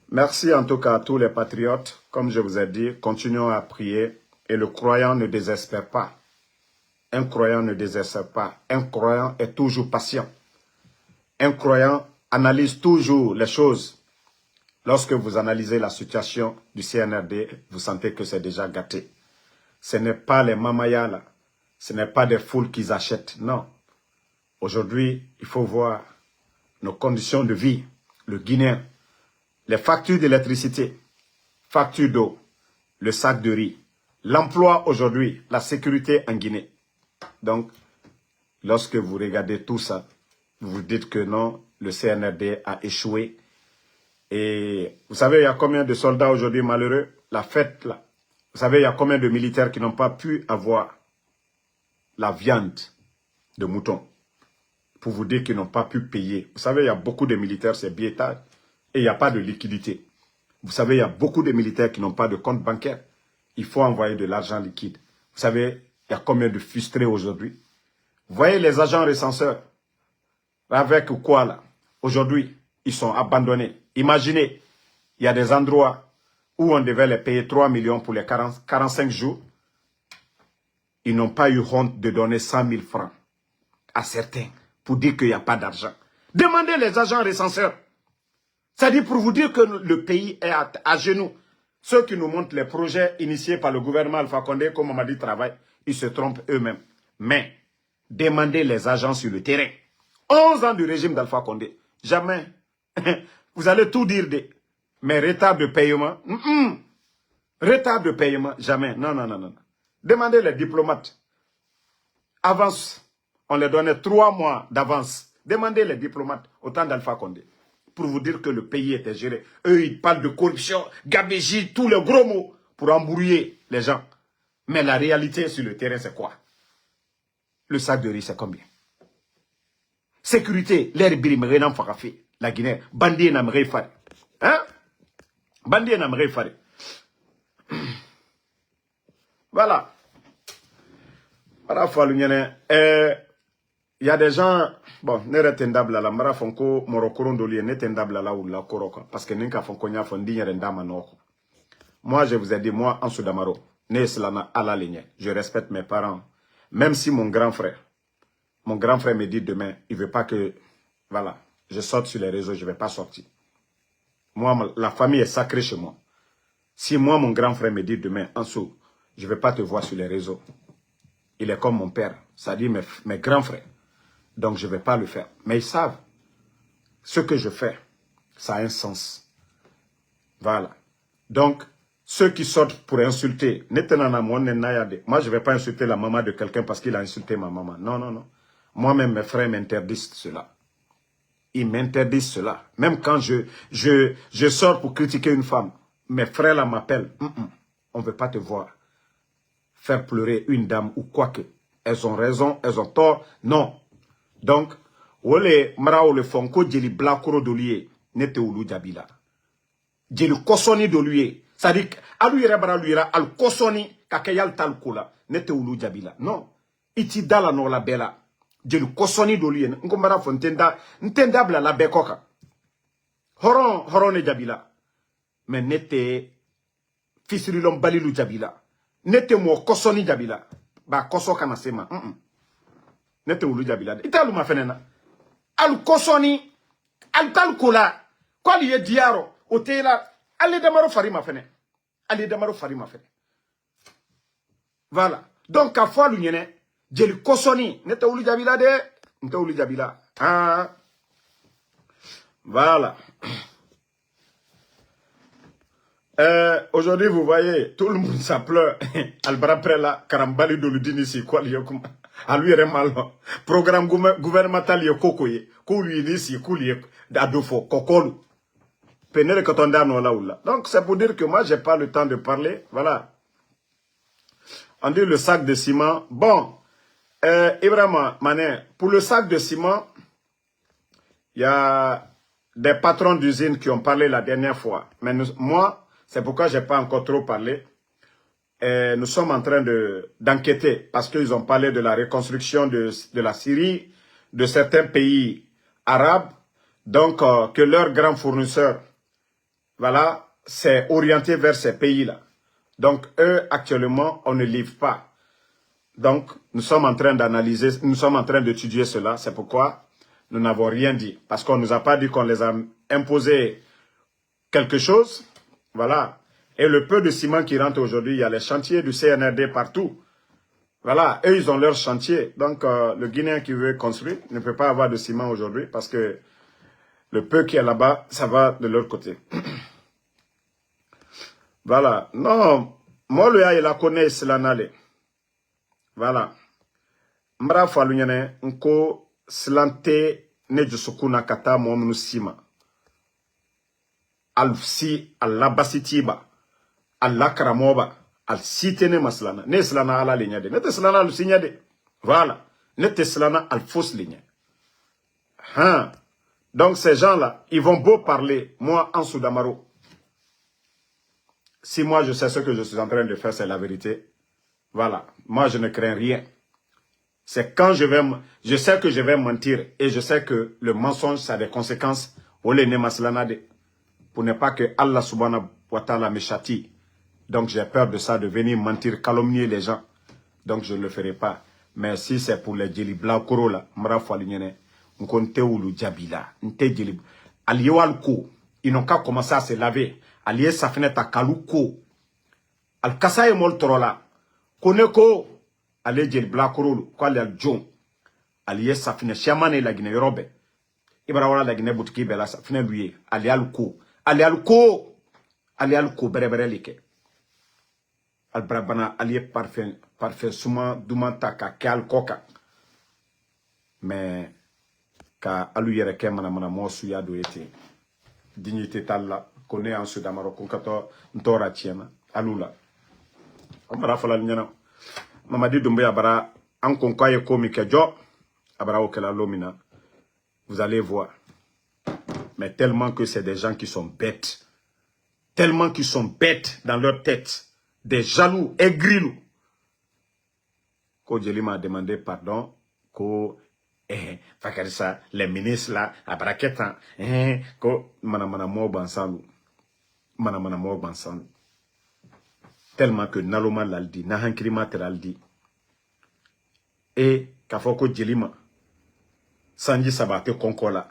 merci en tout cas à tous les patriotes. Comme je vous ai dit, continuons à prier. Et le croyant ne désespère pas. Un croyant ne désespère pas. Un croyant est toujours patient. Un croyant analyse toujours les choses. Lorsque vous analysez la situation du CNRD, vous sentez que c'est déjà gâté. Ce n'est pas les mamayas là. Ce n'est pas des foules qu'ils achètent. Non. Aujourd'hui, il faut voir nos conditions de vie. Le Guinéen, les factures d'électricité, factures d'eau, le sac de riz, l'emploi aujourd'hui, la sécurité en Guinée. Donc, lorsque vous regardez tout ça, vous vous dites que non, le CNRD a échoué. Et vous savez, il y a combien de soldats aujourd'hui malheureux? La fête là. Vous savez, il y a combien de militaires qui n'ont pas pu avoir la viande de mouton? Pour vous dire qu'ils n'ont pas pu payer. Vous savez, il y a beaucoup de militaires, c'est biétage. Et il n'y a pas de liquidité. Vous savez, il y a beaucoup de militaires qui n'ont pas de compte bancaire. Il faut envoyer de l'argent liquide. Vous savez, il y a combien de frustrés aujourd'hui? Vous voyez les agents recenseurs, avec quoi là? Aujourd'hui, ils sont abandonnés. Imaginez, il y a des endroits où on devait les payer 3 millions pour les 45 jours. Ils n'ont pas eu honte de donner 100 000 francs à certains pour dire qu'il n'y a pas d'argent. Demandez les agents recenseurs. C'est-à-dire pour vous dire que le pays est à genoux. Ceux qui nous montrent les projets initiés par le gouvernement Alpha Condé, comme on m'a dit, travail, ils se trompent eux-mêmes. Mais, demandez les agents sur le terrain. 11 ans du régime d'Alpha Condé. Jamais. Vous allez tout dire. Mais retard de paiement. Retard de paiement. Jamais. Non, non, non, non. Demandez les diplomates. Avance. On les donnait 3 mois d'avance. Demandez les diplomates au temps d'Alpha Condé. Pour vous dire que le pays était géré. Eux, ils parlent de corruption, gabégie, tous les gros mots pour embrouiller les gens. Mais la réalité sur le terrain, c'est quoi? Le sac de riz, c'est combien? Sécurité, l'air birimere n'en fera fait. La Guinée, bandit n'aimerait faire. Hein? Bandit n'aimerait faire. Voilà. Voilà, il y a des gens, bon, n'est tendable à la mara fonko morokoron dolier n'est tendable à la ou la koroka parce que n'inka fonko nya fondi rendama noko. Moi je vous ai dit moi en Soudamaro, né slana à la ligne. Je respecte mes parents, même si mon grand frère me dit demain, il veut pas que voilà, je sorte sur les réseaux, je vais pas sortir. Moi la famille est sacrée chez moi. Si moi mon grand frère me dit demain Ansou, je vais pas te voir sur les réseaux. Il est comme mon père, c'est-à-dire mes grands frères. Donc, je ne vais pas le faire. Mais ils savent, ce que je fais, ça a un sens. Voilà. Donc, ceux qui sortent pour insulter, moi, je ne vais pas insulter la maman de quelqu'un parce qu'il a insulté ma maman. Non, non, non. Moi-même, mes frères m'interdisent cela. Ils m'interdisent cela. Même quand je sors pour critiquer une femme, mes frères là m'appellent. On ne veut pas te voir faire pleurer une dame ou quoi que. Elles ont raison, elles ont tort. Non. Donc, wole mara le fonko djeli blakoro dolier nete ulu jabila. Djeli kosoni dolier. C'est-à-dire, alu yere bara lu yera al kosoni kakayal tal kola nete ulu jabila. Non. Iti dala no la bela. Djeli kosoni dolier. Nko mara fo ntenda bla la bekoka. Horon ne jabila. Mais nete fisirilom balilu jabila. Nete mo kosoni jabila. Ba koso kana sema. Nete ulu jabila. Italu ma fenena. Al kosoni. Al tal kola. Kwa liye diaro. Otela. Ale damaro fari ma fene. Ale damaro fari ma fene. Voilà. Donc, à fois l'union, j'ai le kosoni. Nete ulu jabila de. Nete ulu jabila. Ah. Voilà. Aujourd'hui, vous voyez, tout le monde s'appelle Albara Prela, Karambali Doludini, si quoi, à lui, mal. Programme gouvernemental, Kokoye, Kouli, ici, Kouli, Adofo, Kokolu. Pénère quand on a là ou là. Donc, c'est pour dire que moi, j'ai pas le temps de parler. Voilà. On dit le sac de ciment. Bon, Ibrahima, Mané, pour le sac de ciment, il y a des patrons d'usine qui ont parlé la dernière fois. Mais moi, c'est pourquoi je n'ai pas encore trop parlé. Nous sommes en train d'enquêter parce qu'ils ont parlé de la reconstruction de la Syrie, de certains pays arabes. Donc, que leur grand fournisseur, voilà, s'est orienté vers ces pays-là. Donc, eux, actuellement, on ne livre pas. Donc, nous sommes en train d'analyser, nous sommes en train d'étudier cela. C'est pourquoi nous n'avons rien dit. Parce qu'on ne nous a pas dit qu'on les a imposé quelque chose. Voilà. Et le peu de ciment qui rentre aujourd'hui, il y a les chantiers du CNRD partout. Voilà. Eux, ils ont leur chantier. Donc, le Guinéen qui veut construire ne peut pas avoir de ciment aujourd'hui parce que le peu qui est là-bas, ça va de leur côté. Voilà. Non. Moi, le il a connaît cela n'allait. Voilà. Mbra falunyane nko slante ne jusukuna kata momnu sima. Al si alla basitiba. Alla karamoba. Al sitene maslana. Ne slana ala lignade. Ne te slana al signade. Voilà. Ne te slana al fausse ligne. Hein. Donc ces gens-là, ils vont beau parler. Moi, en Soudamaro. Si moi je sais ce que je suis en train de faire, c'est la vérité. Voilà. Moi, je ne crains rien. C'est quand je sais que je vais mentir et je sais que le mensonge, ça a des conséquences. Pour ne pas que Allah subhanahu wa ta'ala me châtie. Donc j'ai peur de ça, de venir mentir, calomnier les gens. Donc je ne le ferai pas. Mais si c'est pour les djeli blanc koro là, mra falignene, nkonte ulu jabila, nte djeli. Aliyewal ko, Ils n'ont qu'à commencer à se laver. Alié sa fenêtre à Kalouko. Al Kassa est mol trola. Koneko. Alié djel blakorolo. Kwa li al John. Alié sa fenêtre. Chiamane la Guinée Robe. Ibra la Guinée Boutiki Bela sa fenêtre lui. Alié al ko. Alié al ko. Alié al ko bere bere like. Al brabana alié parfait souma dumanta ka ke al koka. Mais ka alu yere ke mana mo suya do ete. Dignité talla connaît en Sud Amaro konkato ntora tiena alula amara fala nyana mamadi Doumbouya bara an konkoye komi kejo abara okela lomina vous allez voir mais tellement que c'est des gens qui sont bêtes tellement qu'ils sont bêtes dans leur tête des jaloux aigris ko Djeli m'a demandé pardon ko Fakarissa, les ministres là, à braquetan, ko mana mo bansalu. Mana mo bansalu. Tellement que Naloma l'aldi, Nahankrima teraldi. Et Kafoko Djelima, Sanji Sabate Konkola.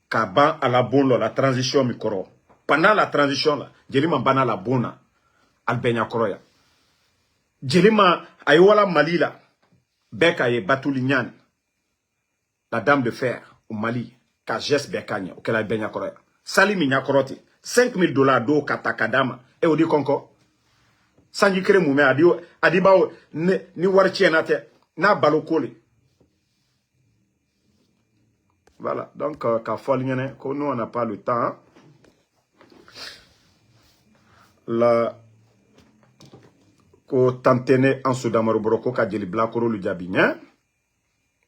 Kaban à la bonne, la transition micro. Pendant la transition là, Djelima bana la bonne, Albenia Koroya. Djelima ayewala Malila. Bekaye Batulignan, la dame de fer au Mali, Kajes Bekanya, au Kela Benya Koroya. Salimi Nyakoroti, $5,000 d'eau katakadama, et au dit konko. Sanji kere moume adibao ni warchienate, na balokoli. Voilà, donc, Kafoligne, nous on n'a pas le temps. Hein? La. Ko tantene en Soudamaro Broko ka djeli blakoro lu jabinien.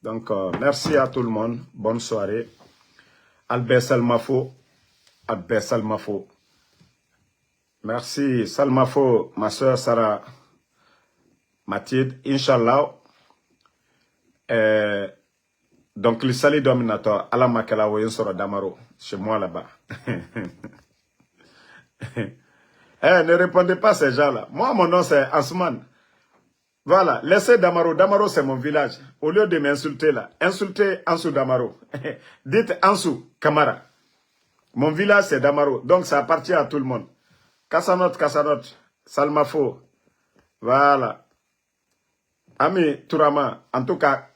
Donc merci à tout le monde. Bonne soirée. Albert Salmafo. Albert Salmafo. Merci Salmafo, ma soeur Sarah Mathilde. Inch'Allah. Donc le salut dominateur. Ala makela woyen soro damaro. Chez moi là-bas. Ne répondez pas à ces gens-là. Moi, mon nom, c'est Ansman. Voilà, laissez Damaro. Damaro, c'est mon village. Au lieu de m'insulter là, insultez Ansou Damaro. Dites Ansou Kamara. Mon village, c'est Damaro. Donc, ça appartient à tout le monde. Kassanot, Salmafo. Voilà. Ami Tourama, en tout cas,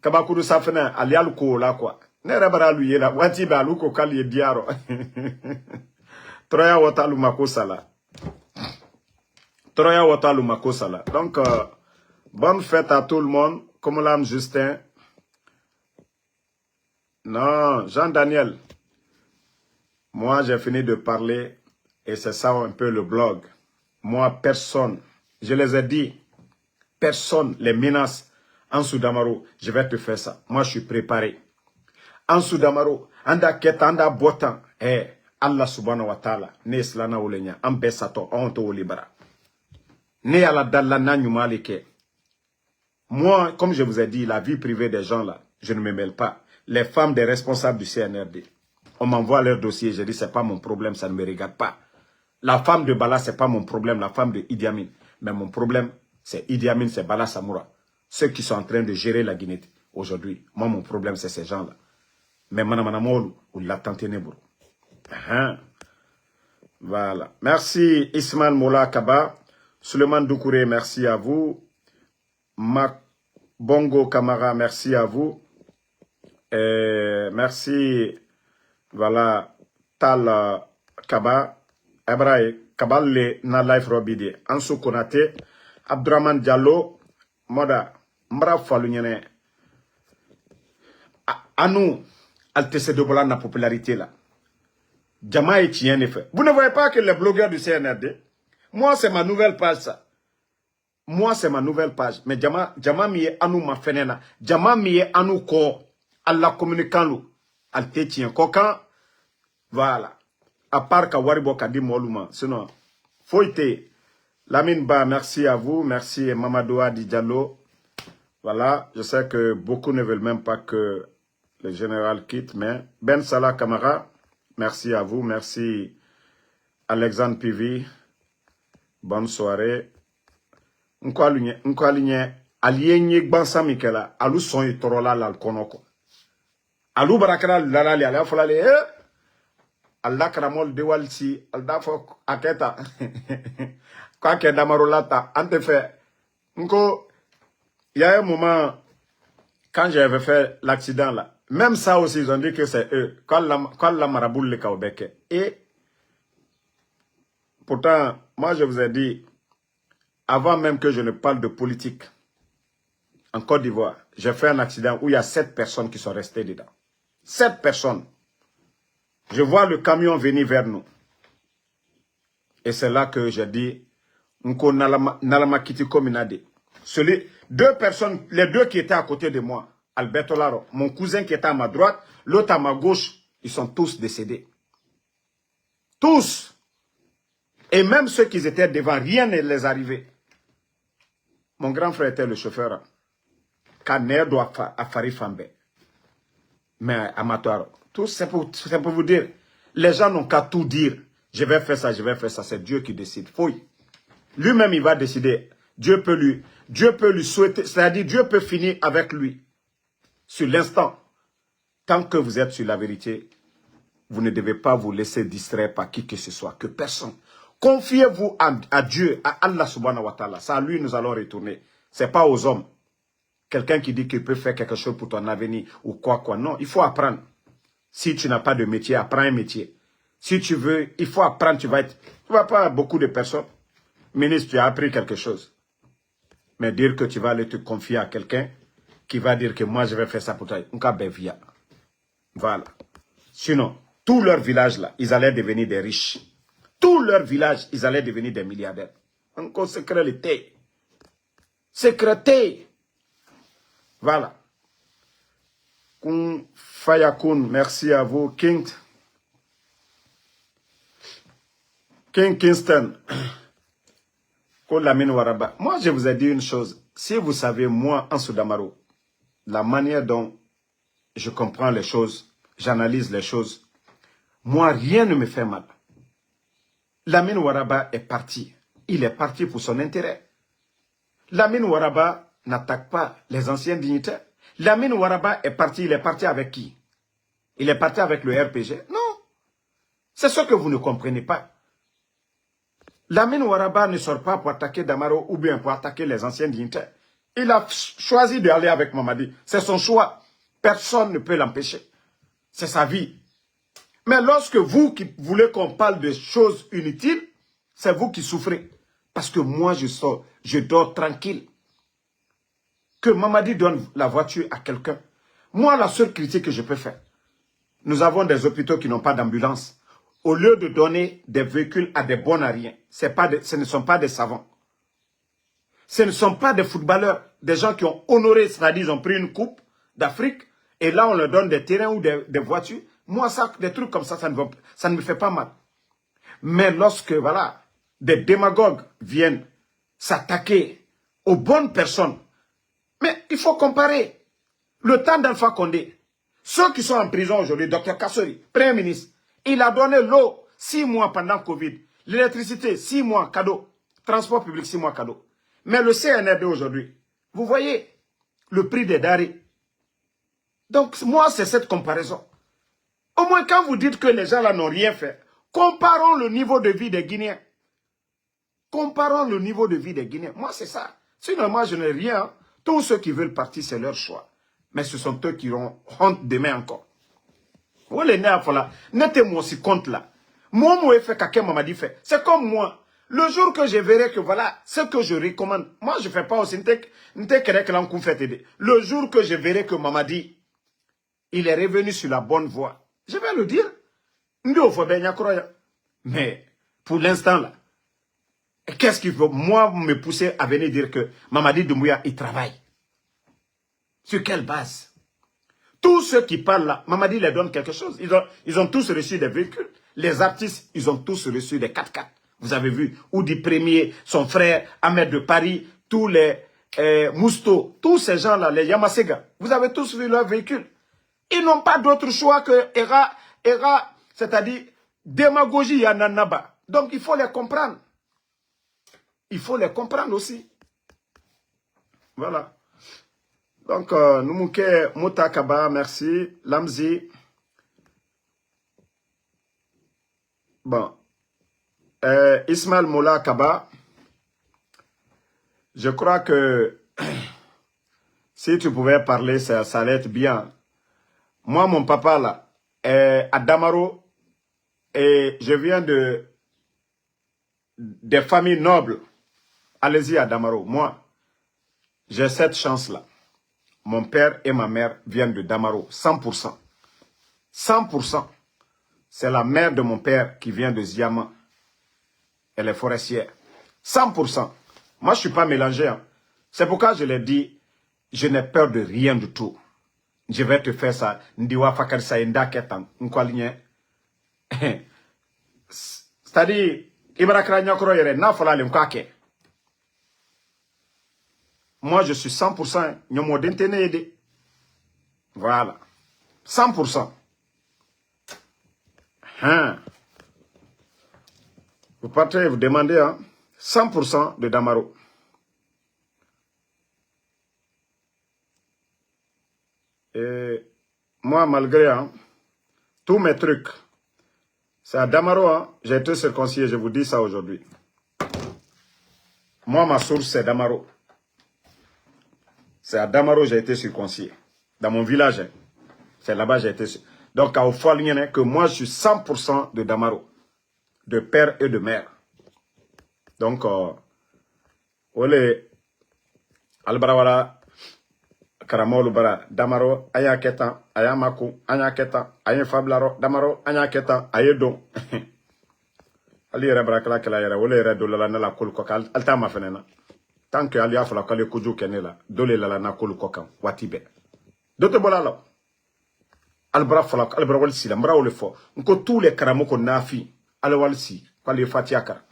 Kabakuru Safena, Alialuko, là, quoi. Nerebara lui, là. Wantiba, Luko, Kali, Diaro. Troya Watalu Makosala. Troya Watalu Makosala. Donc, bonne fête à tout le monde. Comme l'âme Justin. Non, Jean-Daniel. Moi, j'ai fini de parler. Et c'est ça un peu le blog. Moi, personne. Je les ai dit. Personne les menace. En Soudamaro, je vais te faire ça. Moi, je suis préparé. En Soudamaro, anda keta, anda botan. Allah subhanahu wa ta'ala, ne slana olenya, ambesato, onto olibara. Ne ala dalla na nyumalike. Moi, comme je vous ai dit, la vie privée des gens là, je ne me mêle pas. Les femmes des responsables du CNRD, on m'envoie leur dossier, je dis c'est pas mon problème, ça ne me regarde pas. La femme de Bala, c'est pas mon problème, la femme de Idi Amin. Mais mon problème, c'est Idi Amin, c'est Bala Samoura. Ceux qui sont en train de gérer la Guinée aujourd'hui. Moi, mon problème, c'est ces gens là. Mais Manamanamolu, ou l'attentenebro. Voilà. Merci Ismaël Mola Kaba. Suleiman Doukouré, merci à vous. Bongo Kamara, merci à vous. Merci. Voilà. Tal Kaba. Ebrae. Kabale na life robidi. Ansou Konate. Abdurrahman Diallo. Moda. Mbra Falunyene. À nous, Altesse de Bola na popularité là. Jama est tien fait. Vous ne voyez pas que les blogueurs du CNRD, moi c'est ma nouvelle page ça. Moi c'est ma nouvelle page. Mais Jama mi anu ma fenena. Jama mi anu ko alla communicant lu. Al te tien kokan. Voilà. À part ka waribo kadi moluma. Sinon, foite. Lamine Ba, merci à vous. Merci Mamadou Adi Diallo. Voilà. Je sais que beaucoup ne veulent même pas que le général quitte, mais Ben Salah Kamara. Merci à vous. Merci Alexandre Pivi. Bonne soirée. Nkwalinye alienye gbansa mikela alu son itorola la konoko. Alu barakala lalali ala folale Allah kramol de walsi, Allah fok aketa. Quoi que damarolata, en effet, il y a un moment, quand j'avais fait l'accident là, même ça aussi, ils ont dit que c'est eux, quand la maraboule le kaobeke. Et pourtant, moi je vous ai dit, avant même que je ne parle de politique, en Côte d'Ivoire, j'ai fait un accident où il y a 7 personnes qui sont restées dedans. 7 personnes. Je vois le camion venir vers nous. Et c'est là que j'ai dit, Nko Nalama Kiti Kominade. Deux personnes, les deux qui étaient à côté de moi, Alberto Laro, mon cousin qui était à ma droite, l'autre à ma gauche, ils sont tous décédés. Tous. Et même ceux qui étaient devant, rien ne les arrivait. Mon grand frère était le chauffeur. Kaner doit Afari Fambe. Mais amateur, tout c'est pour vous dire. Les gens n'ont qu'à tout dire. Je vais faire ça, je vais faire ça. C'est Dieu qui décide. Fouille. Lui-même, il va décider. Dieu peut lui souhaiter. C'est-à-dire, Dieu peut finir avec lui. Sur l'instant. Tant que vous êtes sur la vérité, vous ne devez pas vous laisser distraire par qui que ce soit. Que personne. Confiez-vous à Dieu, à Allah subhanahu wa ta'ala. C'est à lui nous allons retourner. Ce n'est pas aux hommes. Quelqu'un qui dit qu'il peut faire quelque chose pour ton avenir ou quoi. Non, il faut apprendre. Si tu n'as pas de métier, apprends un métier. Si tu veux, il faut apprendre, tu vas pas beaucoup de personnes. Ministre, tu as appris quelque chose. Mais dire que tu vas aller te confier à quelqu'un qui va dire que moi je vais faire ça pour toi. Voilà. Sinon, tout leur village là, ils allaient devenir des riches. Tout leur village, ils allaient devenir des milliardaires. Encore sécurité. Sécurité. Voilà. Kun Fayakun, merci à vous. Kingston. Moi, je vous ai dit une chose. Si vous savez, moi, en Soudamaro, la manière dont je comprends les choses, j'analyse les choses, moi, rien ne me fait mal. Lamine Ouaraba est parti. Il est parti pour son intérêt. Lamine Ouaraba n'attaque pas les anciens dignitaires. Lamine Ouaraba est parti. Il est parti avec qui? Il est parti avec le RPG? Non. C'est ce que vous ne comprenez pas. Lamine Ouaraba ne sort pas pour attaquer Damaro ou bien pour attaquer les anciens dignitaires. Il a choisi d'aller avec Mamadi. C'est son choix. Personne ne peut l'empêcher. C'est sa vie. Mais lorsque vous qui voulez qu'on parle de choses inutiles, c'est vous qui souffrez. Parce que moi, je dors tranquille. Que Mamadi donne la voiture à quelqu'un. Moi, la seule critique que je peux faire, nous avons des hôpitaux qui n'ont pas d'ambulance. Au lieu de donner des véhicules à des bons à rien, ce ne sont pas des savants. Ce ne sont pas des footballeurs, des gens qui ont honoré, c'est-à-dire ils ont pris une coupe d'Afrique et là on leur donne des terrains ou des voitures. Moi, ça, des trucs comme ça ne me fait pas mal. Mais lorsque, voilà, des démagogues viennent s'attaquer aux bonnes personnes, mais il faut comparer. Le temps d'Alpha Condé, ceux qui sont en prison aujourd'hui, Dr Kassori, Premier ministre, il a donné l'eau 6 mois pendant Covid, l'électricité 6 mois cadeau, transport public 6 mois cadeau. Mais le CNRD aujourd'hui, vous voyez le prix des denrées. Donc moi c'est cette comparaison. Au moins quand vous dites que les gens là n'ont rien fait, comparons le niveau de vie des Guinéens. Comparons le niveau de vie des Guinéens. Moi c'est ça. Sinon moi je n'ai rien. Tous ceux qui veulent partir c'est leur choix. Mais ce sont eux qui auront honte demain encore. Vous les là, mettez-moi aussi compte là. Moi, moi, fait qu'à Mamadi fait. C'est comme moi. Le jour que je verrai que voilà, ce que je recommande. Moi, je ne fais pas aussi. Le jour que je verrai que Mamadi, il est revenu sur la bonne voie, je vais le dire. Mais, pour l'instant là, qu'est-ce qui veut, moi, me pousser à venir dire que Mamadi Doumbouya, il travaille? Sur quelle base? Tous ceux qui parlent là, Mamadi les donne quelque chose. Ils ont tous reçu des véhicules. Les artistes, ils ont tous reçu des 4x4. Vous avez vu, Oudi Premier, son frère, Ahmed de Paris, tous les Mousto, tous ces gens-là, les Yamasega, vous avez tous vu leurs véhicules. Ils n'ont pas d'autre choix que Era, c'est-à-dire démagogie Yananaba. Donc il faut les comprendre. Il faut les comprendre aussi. Voilà. Donc, Noumouke Moutakaba, merci. Lamzi. Bon. Ismaël Moula Kaba, je crois que si tu pouvais parler, ça allait être bien. Moi, mon papa, là, est à Damaro, et je viens des familles nobles. Allez-y à Damaro. Moi, j'ai cette chance-là. Mon père et ma mère viennent de Damaro, 100%. 100%. C'est la mère de mon père qui vient de Ziama. Elle est forestière. 100%. Moi, je ne suis pas mélangé. Hein. C'est pourquoi je l'ai dit, je n'ai peur de rien du tout. Je vais te faire ça. Ndiwa fakar sa inda ketan. C'est-à-dire, Ibrakra Nyakro yere, na fala le mkake. Moi, je suis 100% Nyomo Dentene Yede. Voilà. 100%. Hein. Vous partez et vous demandez, hein, 100% de Damaro. Et moi, malgré hein, tous mes trucs, c'est à Damaro, hein, j'ai été circoncis, je vous dis ça aujourd'hui. Moi, ma source, c'est Damaro. C'est à Damaro j'ai été circoncis. Dans mon village, hein, c'est là-bas j'ai été circoncis. Donc, à Ofoalien, que moi, je suis 100% de Damaro. De père et de mère. Donc, Olé, Albarawala, Karamolu bara, Damaro, Aya Ketan, Aya Maku, Aya Ketan, Aya Fablaro, Damaro, Aya Ketan, Aya Don. Ali Rebrakla Kala, Olé Redola Nala Kulkoka, Altama Fenena. Tant que Alia Fala Kale Kuju Kenela, Dole la Nakulukoka, Watibe. Dote Bolalo. Albra Fala, Albrawal Sila, Mbrao le fo. Nko tous les Karamoko Nafi, Alawal Si, Kwale Fatiaka.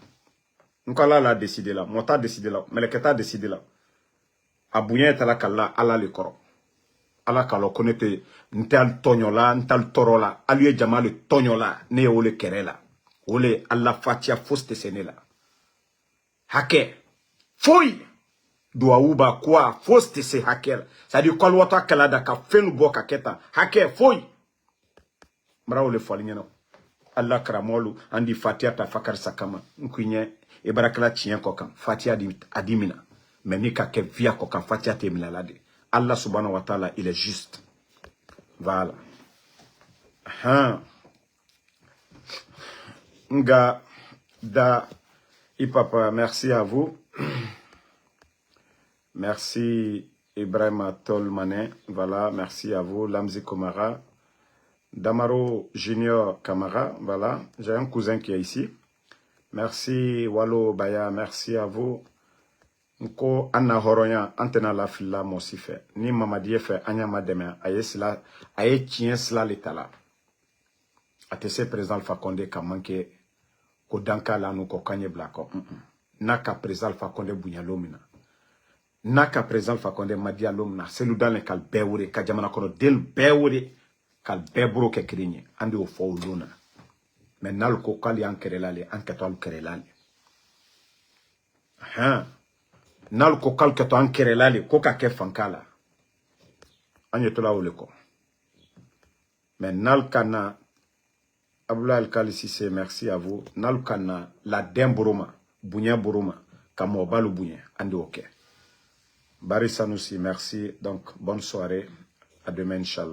Nkala la décidé là, Mota décidé là, Meleketa décidé là. Abouya est à la kala, ala le koro. Ala kalo konete, ntal tonyola, ntal torola, aluye jama le tonyola, ne ole kerela. Ole alla fatia foste senela. Hake. Foy! Douaouba quoi, foste se hakel. Ça dit kolwata kalada ka fenu boka keta. Hake, foy! Mra ole folignano. Allah kramolu, andi fatia ta fakar sakama. Nkunye. E barakala tien kokan fatia adimina mais ni ka ke via kokan fatia temila lade Allah subhanahu wa ta'ala il est juste voilà nga da ipapa merci à vous merci Ibrahim Tolmané voilà merci à vous Lamzi Komara Damaro Junior Kamara voilà j'ai un cousin qui est ici. Merci Walo Baya, merci à vous. Nko Anna Horoya, antena la fila mosife. Ni Mamadi fait Anya Mademe, aye sila, aye tien sila l'étala. Atese président Alpha Condé ka manke ko danka la nou ko kanye blako. Naka président Alpha Condé bunyalomina. Naka président Alpha Condé madia lomina. Selu dans le kal bewure, ka jamana kono del bewure, kal bebro ke krinye. Andi o fo luna. Mais nal ko kali ankerelale anketo kerelale nal ko kal keto ankerelale ko ka ke fankala anyetola oleko mais nal kana Abdoulaye Alkali Cissé merci à vous nal kana la dembroma bunya buruma kamo balu bunya andi ok Bari Sanoussi merci donc bonne soirée à demain inchallah.